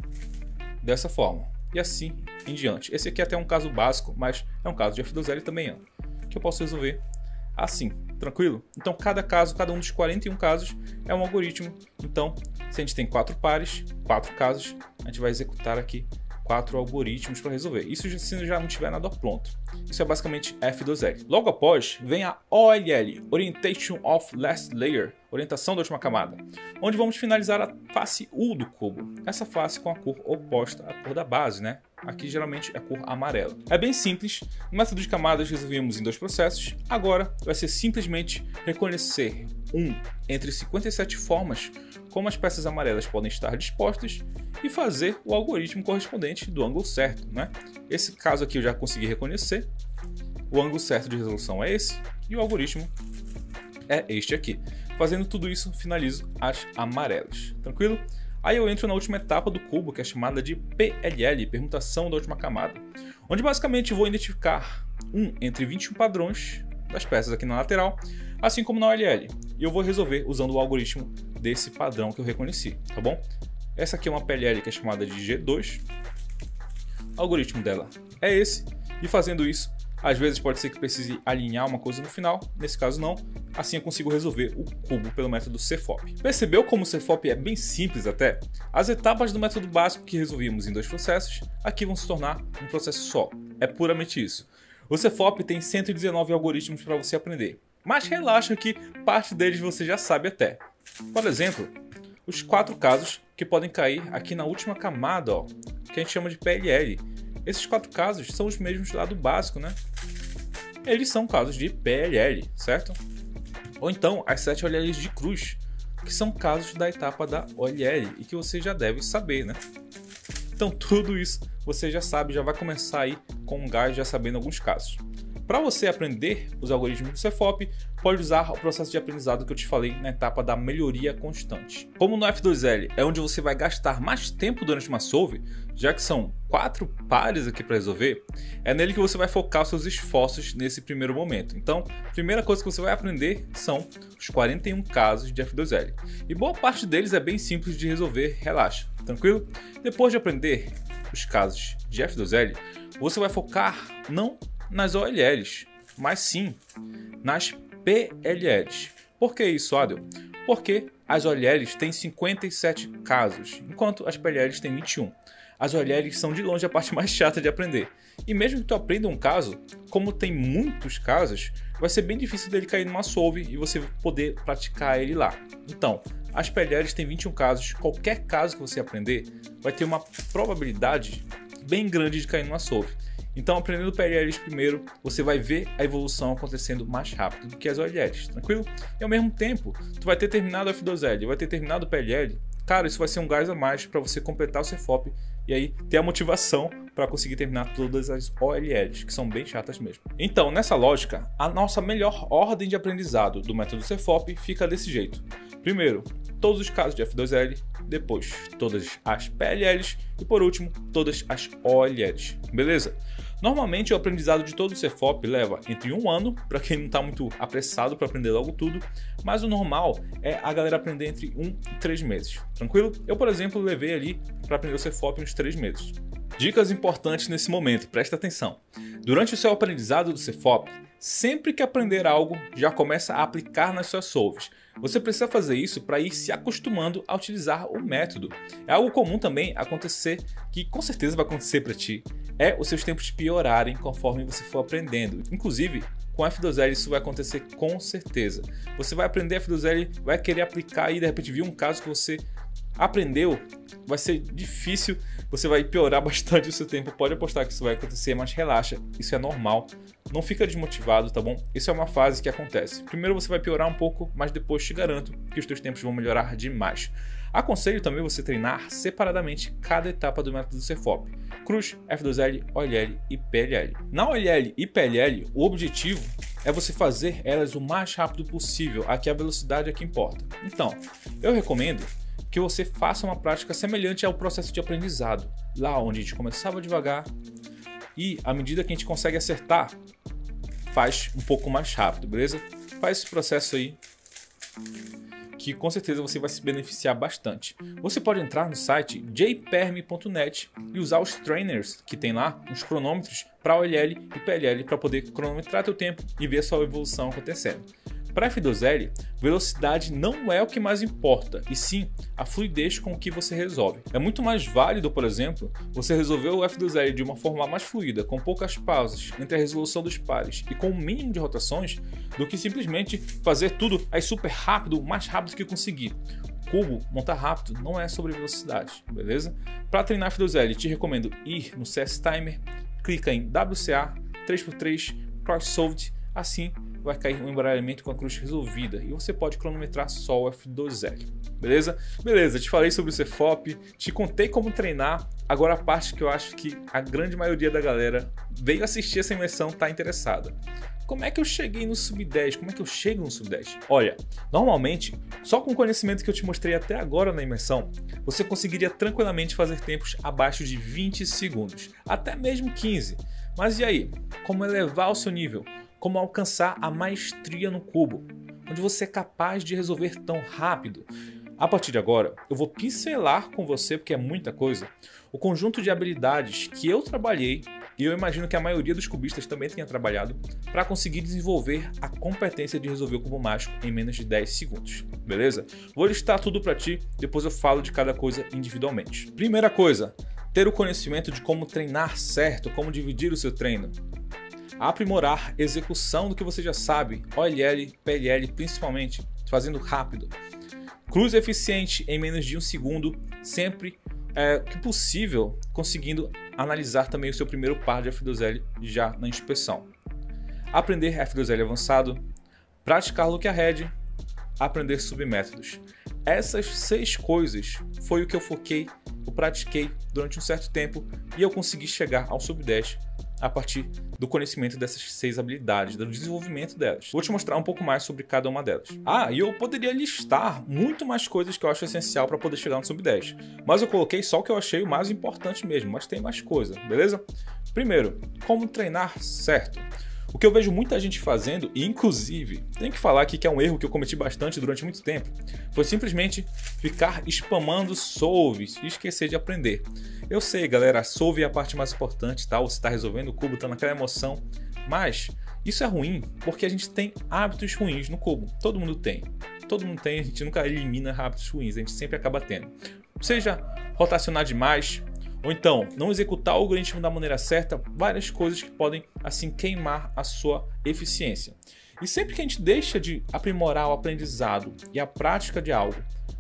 dessa forma. E assim em diante. Esse aqui é até um caso básico, mas é um caso de F2L também, que eu posso resolver assim, tranquilo? Então cada caso, cada um dos 41 casos é um algoritmo. Então, se a gente tem 4 pares, 4 casos, a gente vai executar aqui 4 algoritmos para resolver. Isso se já não tiver nada pronto. Isso é basicamente F2L. Logo após, vem a OLL, Orientation of Last Layer, orientação da última camada, onde vamos finalizar a face U do cubo. Essa face com a cor oposta à cor da base, né? Aqui geralmente é a cor amarela. É bem simples, no método de camadas resolvemos em 2 processos, agora vai ser simplesmente reconhecer entre 57 formas como as peças amarelas podem estar dispostas e fazer o algoritmo correspondente do ângulo certo, né? Esse caso aqui eu já consegui reconhecer, o ângulo certo de resolução é esse e o algoritmo é este aqui. Fazendo tudo isso, finalizo as amarelas, tranquilo? Aí eu entro na última etapa do cubo, que é chamada de PLL, permutação da última camada, onde basicamente vou identificar entre 21 padrões das peças aqui na lateral, assim como na OLL, e eu vou resolver usando o algoritmo desse padrão que eu reconheci, tá bom? Essa aqui é uma PLL que é chamada de G2, o algoritmo dela é esse, e fazendo isso, às vezes pode ser que precise alinhar uma coisa no final, nesse caso não, assim eu consigo resolver o cubo pelo método CFOP. Percebeu como o CFOP é bem simples até? As etapas do método básico que resolvimos em 2 processos, aqui vão se tornar um processo só, é puramente isso. O CFOP tem 119 algoritmos para você aprender, mas relaxa que parte deles você já sabe até. Por exemplo, os 4 casos que podem cair aqui na última camada, ó, que a gente chama de PLL. Esses 4 casos são os mesmos lá do básico, né? Eles são casos de PLL, certo? Ou então as 7 OLLs de cruz, que são casos da etapa da OLL e que você já deve saber, né? Então tudo isso você já sabe, já vai começar aí com um gás já sabendo alguns casos. Para você aprender os algoritmos do CFOP, pode usar o processo de aprendizado que eu te falei na etapa da melhoria constante. Como no F2L é onde você vai gastar mais tempo durante uma solve, já que são 4 pares aqui para resolver, é nele que você vai focar os seus esforços nesse primeiro momento. Então, a primeira coisa que você vai aprender são os 41 casos de F2L. E boa parte deles é bem simples de resolver, relaxa, tranquilo? Depois de aprender os casos de F2L, você vai focar não nas OLLs, mas sim nas PLLs. Por que isso, Adel? Porque as OLLs têm 57 casos, enquanto as PLLs têm 21. As OLLs são de longe a parte mais chata de aprender. E mesmo que tu aprenda um caso, como tem muitos casos, vai ser bem difícil dele cair numa solve e você poder praticar ele lá. Então, as PLLs têm 21 casos, qualquer caso que você aprender vai ter uma probabilidade bem grande de cair numa solve. Então, aprendendo PLLs primeiro, você vai ver a evolução acontecendo mais rápido do que as OLLs, tranquilo? E ao mesmo tempo, tu vai ter terminado o F2L, vai ter terminado o PLL, cara, isso vai ser um gás a mais para você completar o CFOP e aí ter a motivação para conseguir terminar todas as OLLs, que são bem chatas mesmo. Então, nessa lógica, a nossa melhor ordem de aprendizado do método CFOP fica desse jeito. Primeiro, todos os casos de F2L, depois todas as PLLs e por último, todas as OLLs, beleza? Normalmente o aprendizado de todo o CFOP leva entre 1 ano, para quem não está muito apressado para aprender logo tudo, mas o normal é a galera aprender entre 1 e 3 meses, tranquilo? Eu, por exemplo, levei ali para aprender o CFOP uns 3 meses. Dicas importantes nesse momento, presta atenção. Durante o seu aprendizado do CFOP, sempre que aprender algo, já começa a aplicar nas suas solves. Você precisa fazer isso para ir se acostumando a utilizar o método. É algo comum também acontecer, que com certeza vai acontecer para ti, é os seus tempos piorarem conforme você for aprendendo. Inclusive, com F2L isso vai acontecer com certeza. Você vai aprender F2L, vai querer aplicar e de repente vir um caso que você aprendeu, vai ser difícil, você vai piorar bastante o seu tempo, pode apostar que isso vai acontecer, mas relaxa, isso é normal, não fica desmotivado, tá bom? Isso é uma fase que acontece. Primeiro você vai piorar um pouco, mas depois te garanto que os teus tempos vão melhorar demais. Aconselho também você treinar separadamente cada etapa do método CFOP, cruz, F2L, OLL e PLL. Na OLL e PLL, o objetivo é você fazer elas o mais rápido possível, aqui a velocidade é que importa. Então, eu recomendo que você faça uma prática semelhante ao processo de aprendizado, lá onde a gente começava devagar e à medida que a gente consegue acertar, faz um pouco mais rápido, beleza? Faz esse processo aí que com certeza você vai se beneficiar bastante. Você pode entrar no site jperm.net e usar os trainers que tem lá, os cronômetros para OLL e PLL para poder cronometrar teu tempo e ver a sua evolução acontecendo. Para F2L, velocidade não é o que mais importa, e sim a fluidez com que você resolve. É muito mais válido, por exemplo, você resolver o F2L de uma forma mais fluida, com poucas pausas entre a resolução dos pares e com o mínimo de rotações, do que simplesmente fazer tudo aí super rápido, o mais rápido que conseguir. Cubo, montar rápido, não é sobre velocidade, beleza? Para treinar F2L, te recomendo ir no CS Timer, clica em WCA, 3x3, Cross-Solved, assim vai cair um embaralhamento com a cruz resolvida e você pode cronometrar só o F2L, beleza? Beleza, te falei sobre o CFOP, te contei como treinar, agora a parte que eu acho que a grande maioria da galera veio assistir essa imersão tá interessada. Como é que eu cheguei no Sub-10? Como é que eu chego no Sub-10? Olha, normalmente, só com o conhecimento que eu te mostrei até agora na imersão, você conseguiria tranquilamente fazer tempos abaixo de 20 segundos, até mesmo 15. Mas e aí? Como elevar o seu nível? Como alcançar a maestria no cubo, onde você é capaz de resolver tão rápido? A partir de agora, eu vou pincelar com você, porque é muita coisa, o conjunto de habilidades que eu trabalhei e eu imagino que a maioria dos cubistas também tenha trabalhado para conseguir desenvolver a competência de resolver o cubo mágico em menos de 10 segundos, beleza? Vou listar tudo para ti, depois eu falo de cada coisa individualmente. Primeira coisa, ter o conhecimento de como treinar certo, como dividir o seu treino. Aprimorar a execução do que você já sabe, OLL, PLL principalmente, fazendo rápido. Cruz eficiente em menos de 1 segundo, sempre que possível, conseguindo analisar também o seu primeiro par de F2L já na inspeção. Aprender F2L avançado, praticar look ahead, aprender submétodos. Essas 6 coisas foi o que eu foquei, eu pratiquei durante um certo tempo e eu consegui chegar ao Sub-10 a partir do conhecimento dessas 6 habilidades, do desenvolvimento delas. Vou te mostrar um pouco mais sobre cada uma delas. E eu poderia listar muito mais coisas que eu acho essencial para poder chegar no Sub-10, mas eu coloquei só o que eu achei o mais importante mesmo, mas tem mais coisa, beleza? Primeiro, como treinar certo. O que eu vejo muita gente fazendo, e inclusive, tenho que falar aqui que é um erro que eu cometi bastante durante muito tempo, foi simplesmente ficar spamando solves e esquecer de aprender. Eu sei, galera, solve é a parte mais importante, tá? Você está resolvendo o cubo, tá naquela emoção, mas isso é ruim porque a gente tem hábitos ruins no cubo. Todo mundo tem, a gente nunca elimina hábitos ruins, a gente sempre acaba tendo. Seja rotacionar demais, ou então não executar o algoritmo da maneira certa, várias coisas que podem assim queimar a sua eficiência. E sempre que a gente deixa de aprimorar o aprendizado e a prática de algo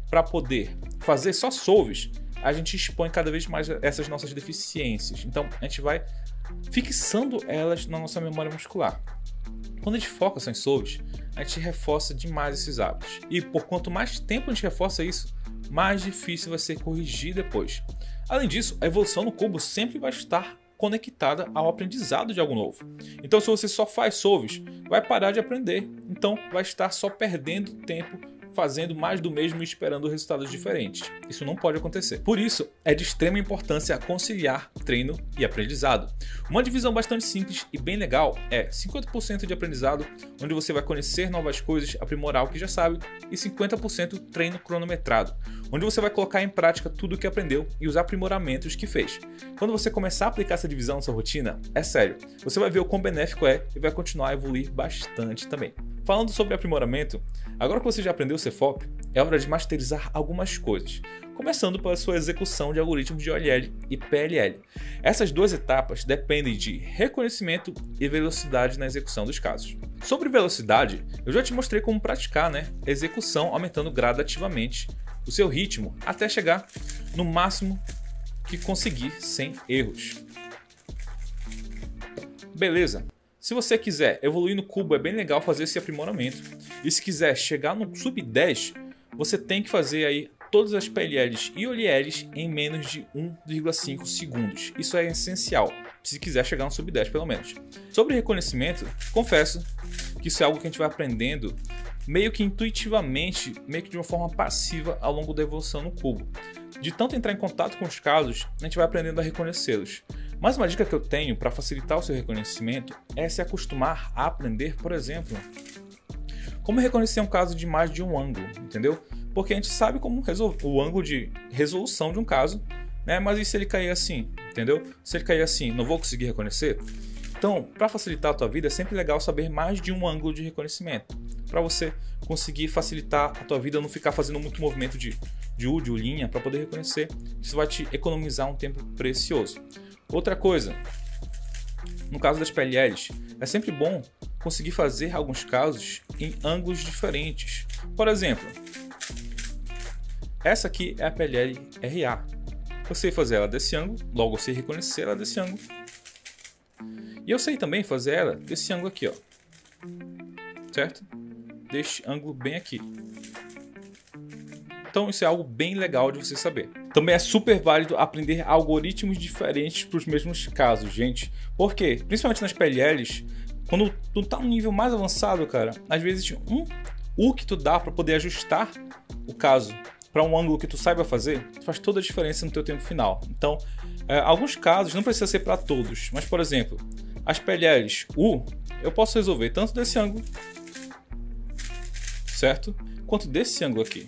para poder fazer só solves, a gente expõe cada vez mais essas nossas deficiências. Então a gente vai fixando elas na nossa memória muscular. Quando a gente foca só em solves, a gente reforça demais esses hábitos. E por quanto mais tempo a gente reforça isso, mais difícil vai ser corrigir depois. Além disso, a evolução no cubo sempre vai estar conectada ao aprendizado de algo novo. Então, se você só faz solves, vai parar de aprender. Então, vai estar só perdendo tempo fazendo mais do mesmo e esperando resultados diferentes. Isso não pode acontecer. Por isso, é de extrema importância conciliar treino e aprendizado. Uma divisão bastante simples e bem legal é 50% de aprendizado, onde você vai conhecer novas coisas, aprimorar o que já sabe, e 50% treino cronometrado, onde você vai colocar em prática tudo o que aprendeu e os aprimoramentos que fez. Quando você começar a aplicar essa divisão na sua rotina, é sério, você vai ver o quão benéfico é e vai continuar a evoluir bastante também. Falando sobre aprimoramento, agora que você já aprendeu o CFOP, é hora de masterizar algumas coisas, começando pela sua execução de algoritmos de OLL e PLL. Essas 2 etapas dependem de reconhecimento e velocidade na execução dos casos. Sobre velocidade, eu já te mostrei como praticar, execução aumentando gradativamente o seu ritmo até chegar no máximo que conseguir sem erros. Beleza. Se você quiser evoluir no cubo, é bem legal fazer esse aprimoramento. E se quiser chegar no Sub-10, você tem que fazer aí todas as PLLs e OLLs em menos de 1,5 segundos. Isso é essencial, se quiser chegar no Sub-10 pelo menos. Sobre reconhecimento, confesso que isso é algo que a gente vai aprendendo meio que intuitivamente, meio que de uma forma passiva ao longo da evolução no cubo. De tanto entrar em contato com os casos, a gente vai aprendendo a reconhecê-los. Mas uma dica que eu tenho para facilitar o seu reconhecimento é se acostumar a aprender, por exemplo, como reconhecer um caso de mais de um ângulo, entendeu? Porque a gente sabe como o ângulo de resolução de um caso, mas e se ele cair assim, entendeu? Se ele cair assim, não vou conseguir reconhecer? Então, para facilitar a tua vida, é sempre legal saber mais de um ângulo de reconhecimento. para você conseguir facilitar a tua vida, não ficar fazendo muito movimento de U, de linha, para poder reconhecer. Isso vai te economizar um tempo precioso. Outra coisa, no caso das PLLs, é sempre bom conseguir fazer alguns casos em ângulos diferentes. Por exemplo, essa aqui é a PLL RA. Eu sei fazer ela desse ângulo, logo eu sei reconhecer ela desse ângulo. E eu sei também fazer ela desse ângulo aqui, ó. Certo? Deste ângulo bem aqui. Então isso é algo bem legal de você saber. Também é super válido aprender algoritmos diferentes para os mesmos casos, gente. Por quê? Principalmente nas PLLs, quando tu tá num nível mais avançado, cara, às vezes um U que tu dá para poder ajustar o caso para um ângulo que tu saiba fazer, faz toda a diferença no teu tempo final. Então, alguns casos, não precisa ser para todos, mas por exemplo, as PLLs U, eu posso resolver tanto desse ângulo, certo? Quanto desse ângulo aqui.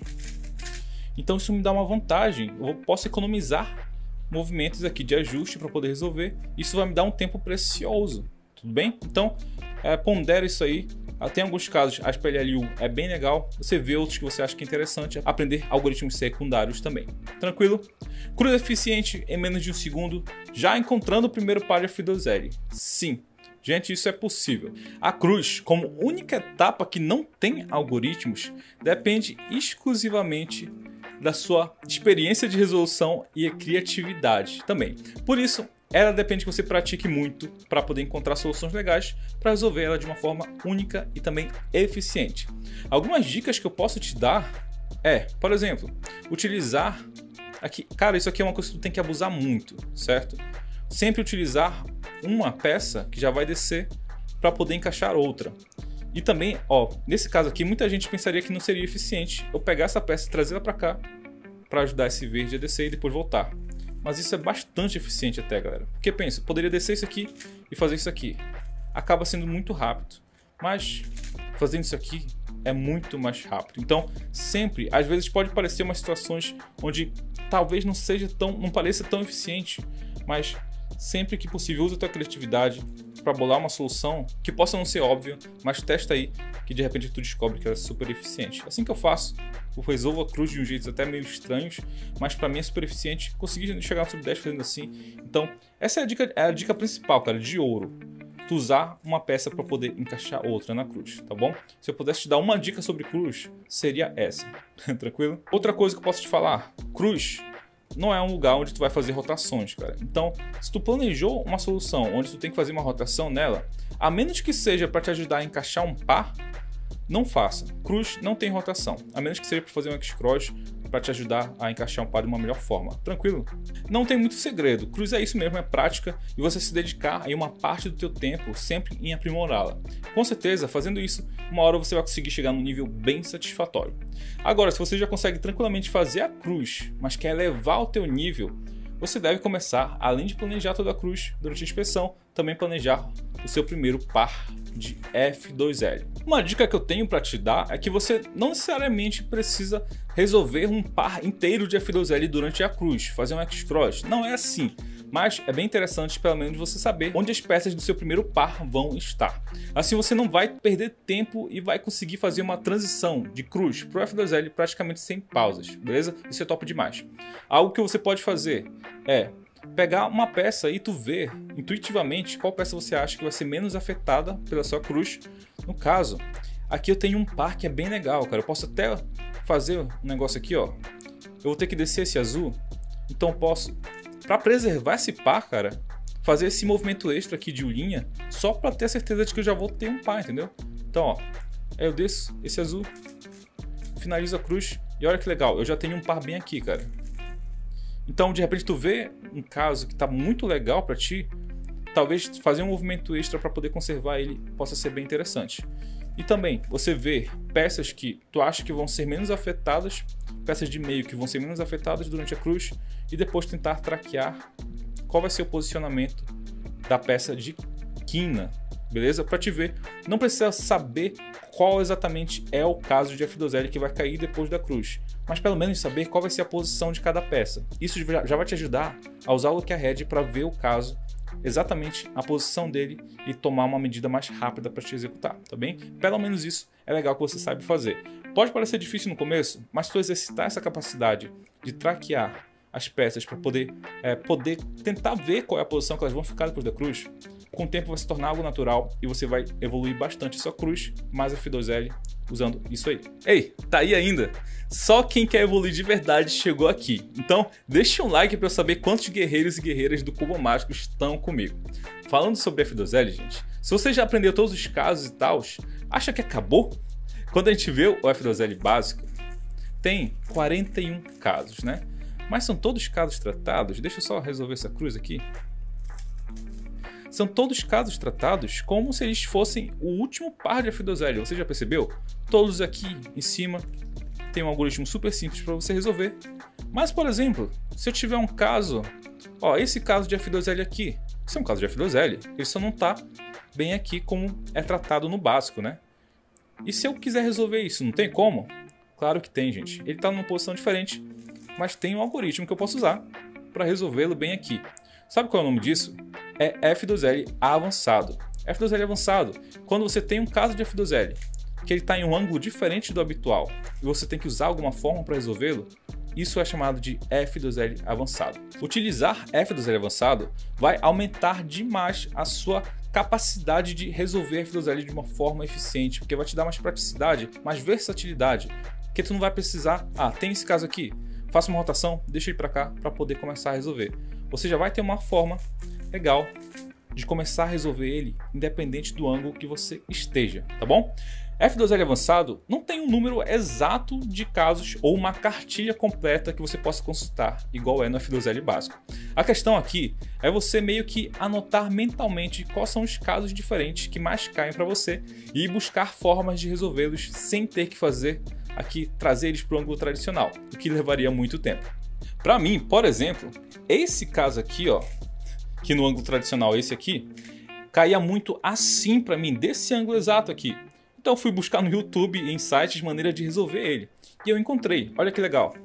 Então isso me dá uma vantagem, eu posso economizar movimentos aqui de ajuste para poder resolver. Isso vai me dar um tempo precioso, tudo bem? Então, pondera isso aí. Tem alguns casos, a PLL-U é bem legal, você vê outros que você acha que é interessante, aprender algoritmos secundários também. Tranquilo? Cruz eficiente em menos de um segundo, já encontrando o primeiro par de F2L. Sim, gente, isso é possível. A cruz, como única etapa que não tem algoritmos, depende exclusivamente da sua experiência de resolução e criatividade também. Por isso, ela depende que você pratique muito para poder encontrar soluções legais para resolver ela de uma forma única e também eficiente. Algumas dicas que eu posso te dar por exemplo, utilizar aqui, cara, isso aqui é uma coisa que tu tem que abusar muito, certo? Sempre utilizar uma peça que já vai descer para poder encaixar outra. E também, nesse caso aqui, muita gente pensaria que não seria eficiente eu pegar essa peça e trazê-la para cá para ajudar esse verde a descer e depois voltar. Mas isso é bastante eficiente até, galera. Porque pensa, poderia descer isso aqui e fazer isso aqui. Acaba sendo muito rápido. Mas fazendo isso aqui é muito mais rápido. Então, sempre, às vezes pode parecer umas situações onde talvez não pareça tão eficiente, mas sempre que possível use a tua criatividade para bolar uma solução que possa não ser óbvia, mas testa aí que de repente tu descobre que ela é super eficiente. Assim que eu faço, eu resolvo a cruz de um jeito até meio estranhos, mas para mim é super eficiente. Consegui chegar no sub 10 fazendo assim. Então, essa é a dica principal, cara, de ouro. Tu usar uma peça para poder encaixar outra na cruz, tá bom? Se eu pudesse te dar uma dica sobre cruz, seria essa. Tranquilo? Outra coisa que eu posso te falar, cruz não é um lugar onde tu vai fazer rotações, cara. Então, se tu planejou uma solução onde tu tem que fazer uma rotação nela, a menos que seja para te ajudar a encaixar um par, não faça. Cruz não tem rotação, a menos que seja para fazer um X-Cross para te ajudar a encaixar um par de uma melhor forma. Tranquilo? Não tem muito segredo. Cruz é isso mesmo, é prática e você se dedicar aí uma parte do teu tempo sempre em aprimorá-la. Com certeza, fazendo isso, uma hora você vai conseguir chegar num nível bem satisfatório. Agora, se você já consegue tranquilamente fazer a cruz, mas quer elevar o teu nível, você deve começar, além de planejar toda a cruz durante a inspeção, também planejar o seu primeiro par de F2L. Uma dica que eu tenho para te dar é que você não necessariamente precisa resolver um par inteiro de F2L durante a cruz, fazer um X-Cross. Não é assim, mas é bem interessante pelo menos você saber onde as peças do seu primeiro par vão estar. Assim você não vai perder tempo e vai conseguir fazer uma transição de cruz para o F2L praticamente sem pausas, beleza? Isso é top demais. Algo que você pode fazer é pegar uma peça e tu ver intuitivamente qual peça você acha que vai ser menos afetada pela sua cruz. No caso, aqui eu tenho um par que é bem legal, cara. Eu posso até fazer um negócio aqui, ó. Eu vou ter que descer esse azul, então posso, para preservar esse par, cara, fazer esse movimento extra aqui de linha, só para ter a certeza de que eu já vou ter um par, entendeu? Então, ó, aí eu desço esse azul, finalizo a cruz e olha que legal, eu já tenho um par bem aqui, cara. Então, de repente, tu vê um caso que tá muito legal para ti, talvez fazer um movimento extra para poder conservar ele possa ser bem interessante. E também, você vê peças que tu acha que vão ser menos afetadas, peças de meio que vão ser menos afetadas durante a cruz, e depois tentar traquear qual vai ser o posicionamento da peça de quina, beleza? Para te ver, não precisa saber qual exatamente é o caso de F2L que vai cair depois da cruz, mas pelo menos saber qual vai ser a posição de cada peça. Isso já vai te ajudar a usar o Look Ahead para ver o caso exatamente a posição dele e tomar uma medida mais rápida para te executar, tá bem? Pelo menos isso é legal que você sabe fazer. Pode parecer difícil no começo, mas se tu exercitar essa capacidade de traquear as peças para poder tentar ver qual é a posição que elas vão ficar depois da cruz, com o tempo vai se tornar algo natural e você vai evoluir bastante a sua cruz mais F2L usando isso aí. Ei, tá aí ainda? Só quem quer evoluir de verdade chegou aqui. Então, deixa um like para eu saber quantos guerreiros e guerreiras do Cubo Mágico estão comigo. Falando sobre F2L, gente, se você já aprendeu todos os casos e tal, acha que acabou? Quando a gente vê o F2L básico, tem 41 casos, né? Mas são todos casos tratados, deixa eu só resolver essa cruz aqui. São todos casos tratados como se eles fossem o último par de F2L, você já percebeu? Todos aqui em cima tem um algoritmo super simples para você resolver. Mas, por exemplo, se eu tiver um caso, ó, esse caso de F2L aqui, isso é um caso de F2L, ele só não está bem aqui como é tratado no básico, né? E se eu quiser resolver isso, não tem como? Claro que tem, gente. Ele está numa posição diferente, mas tem um algoritmo que eu posso usar para resolvê-lo bem aqui. Sabe qual é o nome disso? É F2L avançado. F2L avançado, quando você tem um caso de F2L, que ele está em um ângulo diferente do habitual, e você tem que usar alguma forma para resolvê-lo, isso é chamado de F2L avançado. Utilizar F2L avançado vai aumentar demais a sua capacidade de resolver F2L de uma forma eficiente, porque vai te dar mais praticidade, mais versatilidade, porque tu não vai precisar, tem esse caso aqui, faça uma rotação, deixa ele para cá para poder começar a resolver. Você já vai ter uma forma legal de começar a resolver ele independente do ângulo que você esteja, tá bom? F2L avançado não tem um número exato de casos ou uma cartilha completa que você possa consultar, igual é no F2L básico. A questão aqui é você meio que anotar mentalmente quais são os casos diferentes que mais caem para você e buscar formas de resolvê-los sem ter que trazer eles para o ângulo tradicional, o que levaria muito tempo. Para mim, por exemplo, esse caso aqui, ó, que no ângulo tradicional, esse aqui, caía muito assim para mim, desse ângulo exato aqui. Então eu fui buscar no YouTube em sites maneira de resolver ele. E eu encontrei, olha que legal.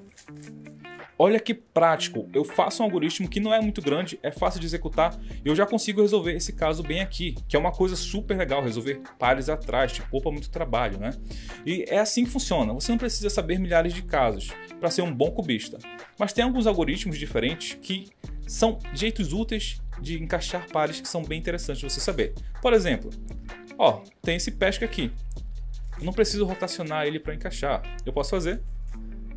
Olha que prático, eu faço um algoritmo que não é muito grande, é fácil de executar e eu já consigo resolver esse caso bem aqui, que é uma coisa super legal, resolver pares atrás, te poupa muito trabalho, né? E é assim que funciona, você não precisa saber milhares de casos para ser um bom cubista, mas tem alguns algoritmos diferentes que são jeitos úteis de encaixar pares que são bem interessantes de você saber. Por exemplo, ó, tem esse pesca aqui, eu não preciso rotacionar ele para encaixar, eu posso fazer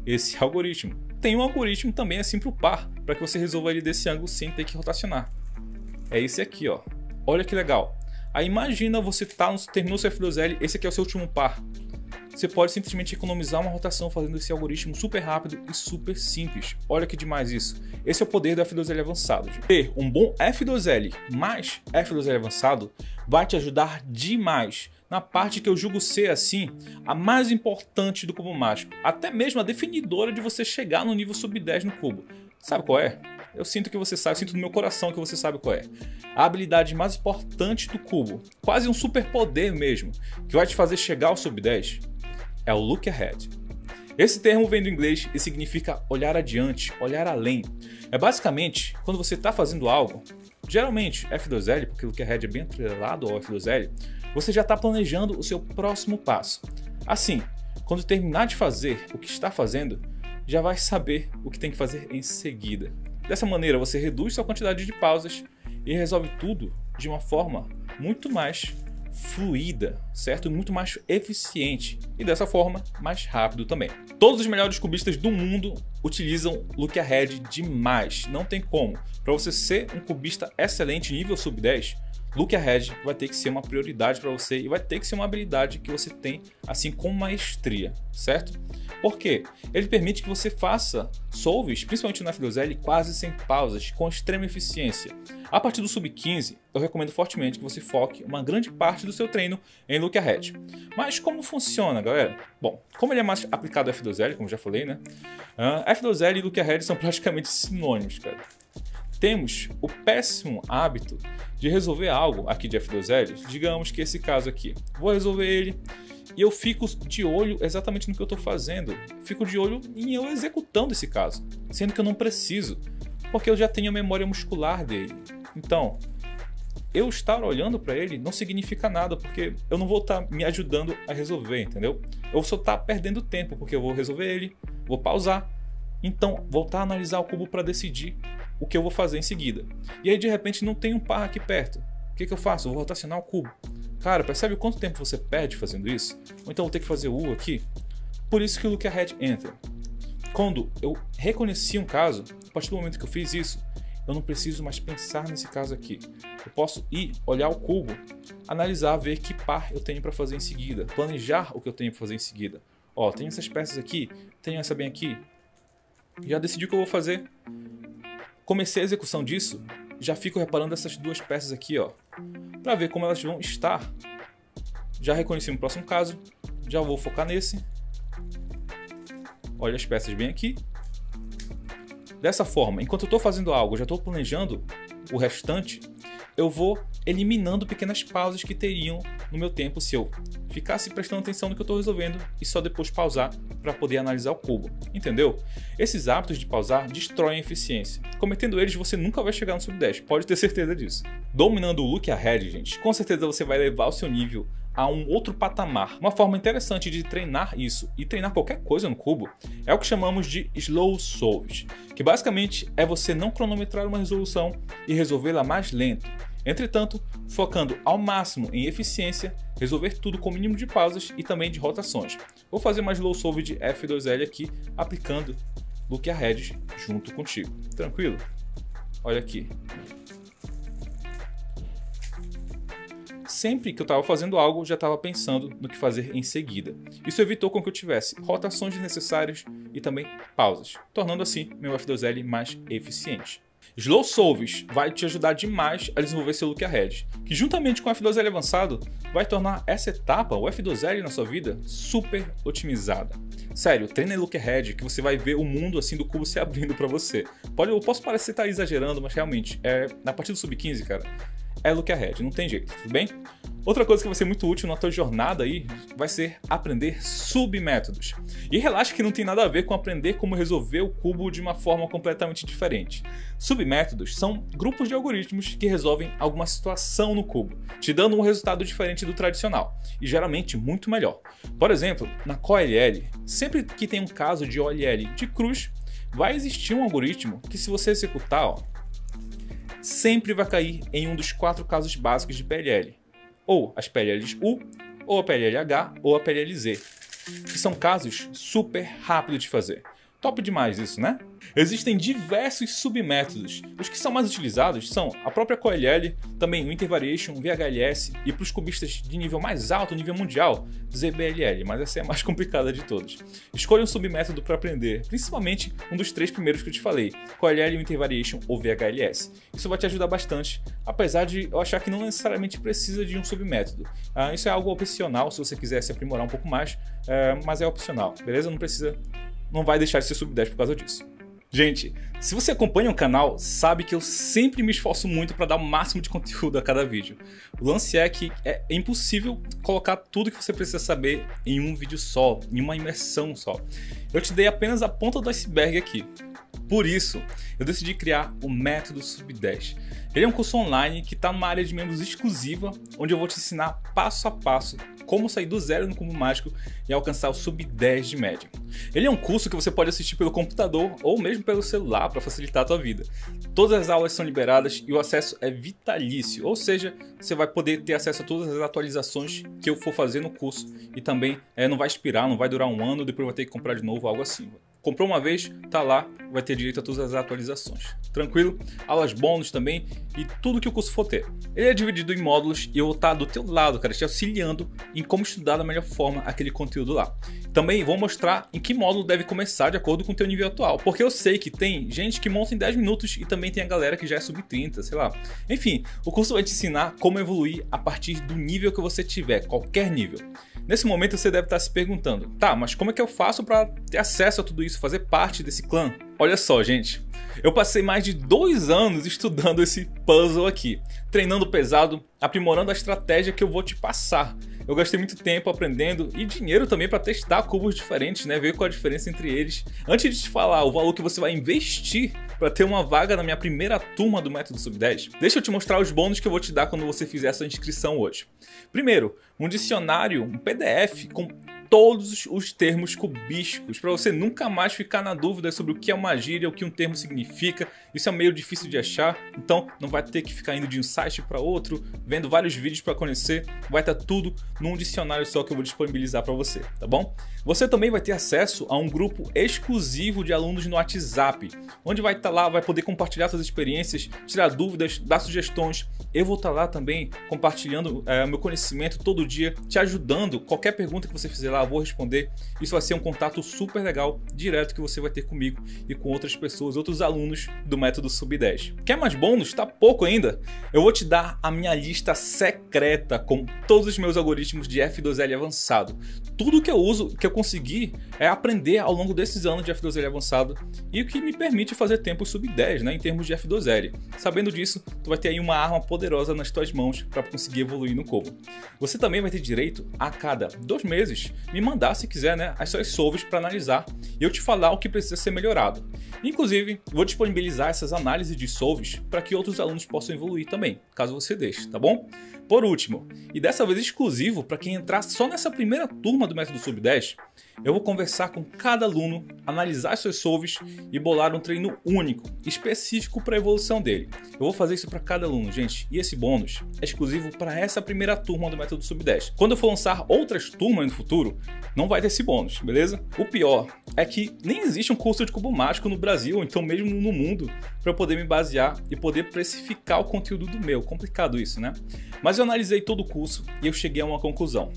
esse algoritmo. Tem um algoritmo também assim para o par, para que você resolva ele desse ângulo sem ter que rotacionar. É esse aqui, ó. Olha que legal. Aí imagina você terminou seu F2L, esse aqui é o seu último par. Você pode simplesmente economizar uma rotação fazendo esse algoritmo super rápido e super simples. Olha que demais isso. Esse é o poder do F2L avançado. Ter um bom F2L mais F2L avançado vai te ajudar demais na parte que eu julgo ser, assim, a mais importante do cubo mágico. Até mesmo a definidora de você chegar no nível sub 10 no cubo. Sabe qual é? Eu sinto que você sabe, eu sinto no meu coração que você sabe qual é. A habilidade mais importante do cubo, quase um superpoder mesmo, que vai te fazer chegar ao sub 10, é o Look Ahead. Esse termo vem do inglês e significa olhar adiante, olhar além. É basicamente quando você está fazendo algo, geralmente F2L, porque o Look Ahead é bem atrelado ao F2L, você já está planejando o seu próximo passo. Assim, quando terminar de fazer o que está fazendo, já vai saber o que tem que fazer em seguida. Dessa maneira, você reduz sua quantidade de pausas e resolve tudo de uma forma muito mais fluida, certo? Muito mais eficiente e dessa forma mais rápido também. Todos os melhores cubistas do mundo utilizam Look Ahead demais, não tem como. Para você ser um cubista excelente nível sub 10, Look Ahead vai ter que ser uma prioridade para você e vai ter que ser uma habilidade que você tem assim com maestria, certo? Por quê? Ele permite que você faça solves, principalmente no F2L, quase sem pausas, com extrema eficiência. A partir do sub 15, eu recomendo fortemente que você foque uma grande parte do seu treino em Look Ahead. Mas como funciona, galera? Bom, como ele é mais aplicado ao F2L, como já falei, né? F2L e Look Ahead são praticamente sinônimos, cara. Temos o péssimo hábito de resolver algo aqui de F2L, digamos que esse caso aqui, vou resolver ele e eu fico de olho exatamente no que eu estou fazendo, fico de olho em eu executando esse caso, sendo que eu não preciso, porque eu já tenho a memória muscular dele. Então, eu estar olhando para ele não significa nada, porque eu não vou estar me ajudando a resolver, entendeu? Eu só estar perdendo tempo, porque eu vou resolver ele, vou pausar, então voltar a analisar o cubo para decidir o que eu vou fazer em seguida. E aí de repente não tem um par aqui perto. O que eu faço? Eu vou rotacionar o cubo. Cara, percebe quanto tempo você perde fazendo isso? Ou então eu vou ter que fazer o U aqui? Por isso que o Look Ahead entra. Quando eu reconheci um caso, a partir do momento que eu fiz isso, eu não preciso mais pensar nesse caso aqui. Eu posso ir, olhar o cubo, analisar, ver que par eu tenho para fazer em seguida, planejar o que eu tenho para fazer em seguida. Ó, tem essas peças aqui, tenho essa bem aqui. Já decidi o que eu vou fazer. Comecei a execução disso, já fico reparando essas duas peças aqui, ó, para ver como elas vão estar. Já reconheci o próximo caso, já vou focar nesse. Olha as peças bem aqui. Dessa forma, enquanto eu estou fazendo algo, eu já estou planejando o restante, eu vou eliminando pequenas pausas que teriam no meu tempo se eu ficasse prestando atenção no que eu estou resolvendo e só depois pausar para poder analisar o cubo, entendeu? Esses hábitos de pausar destroem a eficiência. Cometendo eles, você nunca vai chegar no sub 10, pode ter certeza disso. Dominando o Look Ahead, gente, com certeza você vai levar o seu nível a um outro patamar. Uma forma interessante de treinar isso e treinar qualquer coisa no cubo é o que chamamos de Slow Solves, que basicamente é você não cronometrar uma resolução e resolvê-la mais lento. Entretanto, focando ao máximo em eficiência, resolver tudo com o mínimo de pausas e também de rotações. Vou fazer mais Slow Solve de F2L aqui, aplicando Look Ahead junto contigo. Tranquilo? Olha aqui. Sempre que eu estava fazendo algo, já estava pensando no que fazer em seguida. Isso evitou com que eu tivesse rotações desnecessárias e também pausas, tornando assim meu F2L mais eficiente. Slow Solves vai te ajudar demais a desenvolver seu Look Ahead, que juntamente com o F2L avançado, vai tornar essa etapa, o F2L na sua vida, super otimizada. Sério, treina Look Ahead que você vai ver o mundo assim do cubo se abrindo para você. Eu posso parecer estar exagerando, mas realmente, na partir do sub 15, cara, é Look Ahead, não tem jeito, tudo bem? Outra coisa que vai ser muito útil na tua jornada aí vai ser aprender submétodos. E relaxa que não tem nada a ver com aprender como resolver o cubo de uma forma completamente diferente. Submétodos são grupos de algoritmos que resolvem alguma situação no cubo, te dando um resultado diferente do tradicional, e geralmente muito melhor. Por exemplo, na CoLL, sempre que tem um caso de OLL de cruz, vai existir um algoritmo que, se você executar, ó, sempre vai cair em um dos 4 casos básicos de PLL. Ou as PLLs U, ou a PLLH, ou a PLLZ, que são casos super rápidos de fazer. Top demais isso, né? Existem diversos submétodos. Os que são mais utilizados são a própria CoLL, também o Intervariation, VHLS e para os cubistas de nível mais alto, nível mundial, ZBLL, mas essa é a mais complicada de todas. Escolha um submétodo para aprender, principalmente um dos 3 primeiros que eu te falei, CoLL, Intervariation ou VHLS. Isso vai te ajudar bastante, apesar de eu achar que não necessariamente precisa de um submétodo. Isso é algo opcional se você quiser se aprimorar um pouco mais, mas é opcional, beleza? Não vai deixar de ser sub 10 por causa disso. Gente, se você acompanha o canal, sabe que eu sempre me esforço muito para dar o máximo de conteúdo a cada vídeo. O lance é que é impossível colocar tudo que você precisa saber em um vídeo só, em uma imersão só. Eu te dei apenas a ponta do iceberg aqui. Por isso, eu decidi criar o Método Sub 10. Ele é um curso online que está numa área de membros exclusiva, onde eu vou te ensinar passo a passo como sair do zero no cubo mágico e alcançar o sub 10 de média. Ele é um curso que você pode assistir pelo computador ou mesmo pelo celular para facilitar a tua vida. Todas as aulas são liberadas e o acesso é vitalício, ou seja, você vai poder ter acesso a todas as atualizações que eu for fazer no curso e também não vai expirar, não vai durar um ano, depois vai ter que comprar de novo, algo assim. Comprou uma vez, tá lá, vai ter direito a todas as atualizações. Tranquilo? Aulas bônus também e tudo que o curso for ter. Ele é dividido em módulos e eu vou estar do teu lado, cara, te auxiliando em como estudar da melhor forma aquele conteúdo lá. Também vou mostrar em que módulo deve começar de acordo com o teu nível atual, porque eu sei que tem gente que monta em 10 minutos e também tem a galera que já é sub 30, sei lá. Enfim, o curso vai te ensinar como evoluir a partir do nível que você tiver, qualquer nível. Nesse momento você deve estar se perguntando, tá, mas como é que eu faço para ter acesso a tudo isso isso, fazer parte desse clã? Olha só, gente, eu passei mais de 2 anos estudando esse puzzle aqui, treinando pesado, aprimorando a estratégia que eu vou te passar. Eu gastei muito tempo aprendendo e dinheiro também para testar cubos diferentes, né? Ver qual a diferença entre eles. Antes de te falar o valor que você vai investir para ter uma vaga na minha primeira turma do Método Sub 10, deixa eu te mostrar os bônus que eu vou te dar quando você fizer essa inscrição hoje. Primeiro, um dicionário, um PDF com todos os termos cubísticos, para você nunca mais ficar na dúvida sobre o que é uma gíria, o que um termo significa. Isso é meio difícil de achar, então não vai ter que ficar indo de um site para outro, vendo vários vídeos para conhecer. Vai estar tudo num dicionário só que eu vou disponibilizar para você, tá bom? Você também vai ter acesso a um grupo exclusivo de alunos no WhatsApp, onde vai estar lá, vai poder compartilhar suas experiências, tirar dúvidas, dar sugestões. Eu vou estar lá também compartilhando meu conhecimento todo dia, te ajudando. Qualquer pergunta que você fizer lá, eu vou responder. Isso vai ser um contato super legal, direto, que você vai ter comigo e com outras pessoas, outros alunos do Método Sub 10. Quer mais bônus? Tá pouco ainda? Eu vou te dar a minha lista secreta com todos os meus algoritmos de F2L avançado. Tudo que eu uso, que eu consegui aprender ao longo desses anos de F2L avançado e o que me permite fazer tempo Sub 10, né, em termos de F2L. Sabendo disso, tu vai ter aí uma arma poderosa nas tuas mãos para conseguir evoluir no cubo. Você também vai ter direito a cada 2 meses me mandar, se quiser, né, as suas solves para analisar e eu te falar o que precisa ser melhorado. Inclusive, vou disponibilizar essas análises de solves para que outros alunos possam evoluir também, caso você deixe, tá bom? Por último, e dessa vez exclusivo para quem entrar só nessa primeira turma do Método Sub 10, eu vou conversar com cada aluno, analisar as suas solves e bolar um treino único, específico para a evolução dele. Eu vou fazer isso para cada aluno, gente, e esse bônus é exclusivo para essa primeira turma do Método Sub 10. Quando eu for lançar outras turmas no futuro, não vai ter esse bônus, beleza? O pior é que nem existe um curso de cubo mágico no Brasil, ou então mesmo no mundo, para eu poder me basear e poder precificar o conteúdo do meu. Complicado isso, né? Mas eu analisei todo o curso e eu cheguei a uma conclusão.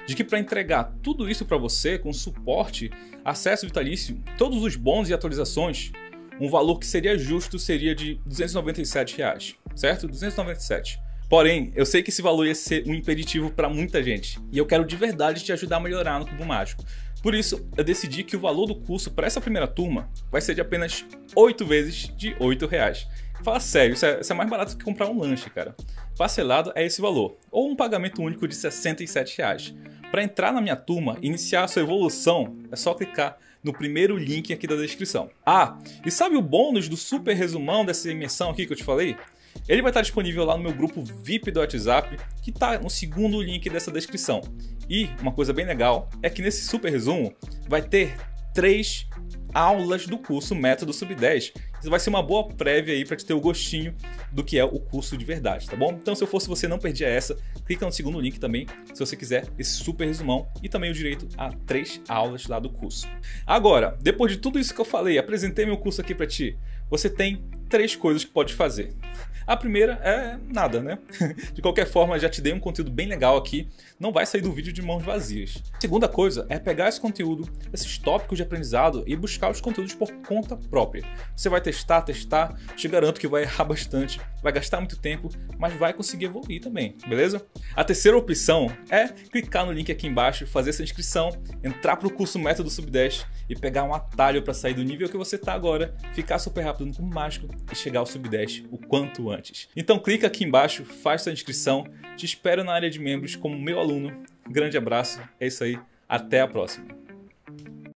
De que para entregar tudo isso para você, com suporte, acesso vitalício, todos os bônus e atualizações, um valor que seria justo seria de R$ 297, certo? 297. Porém, eu sei que esse valor ia ser um impeditivo para muita gente, e eu quero de verdade te ajudar a melhorar no Cubo Mágico. Por isso, eu decidi que o valor do curso para essa primeira turma vai ser de apenas 8 vezes de R$ 8. Fala sério, isso é mais barato que comprar um lanche, cara. Parcelado é esse valor, ou um pagamento único de R$ 67. Para entrar na minha turma e iniciar a sua evolução, é só clicar no primeiro link aqui da descrição. Ah, e sabe o bônus do super resumão dessa imersão aqui que eu te falei? Ele vai estar disponível lá no meu grupo VIP do WhatsApp, que está no segundo link dessa descrição. E uma coisa bem legal é que nesse super resumo vai ter 3 aulas do curso Método Sub 10. Isso vai ser uma boa prévia aí para te ter o gostinho do que é o curso de verdade, tá bom? Então, se eu fosse você, não perdia essa, clica no segundo link também, se você quiser esse super resumão e também o direito a 3 aulas lá do curso. Agora, depois de tudo isso que eu falei, apresentei meu curso aqui para ti, você tem 3 coisas que pode fazer. A primeira é nada, né? De qualquer forma, já te dei um conteúdo bem legal aqui, não vai sair do vídeo de mãos vazias. A segunda coisa é pegar esse conteúdo, esses tópicos de aprendizado e buscar os conteúdos por conta própria. Você vai testar, te garanto que vai errar bastante, vai gastar muito tempo, mas vai conseguir evoluir também, beleza? A terceira opção é clicar no link aqui embaixo, fazer essa inscrição, entrar para o curso Método Sub 10 e pegar um atalho para sair do nível que você está agora, ficar super rápido no Cubo Mágico e chegar ao Sub 10 o quanto antes. Então clica aqui embaixo, faz sua inscrição, te espero na área de membros como meu aluno. Um grande abraço, é isso aí, até a próxima.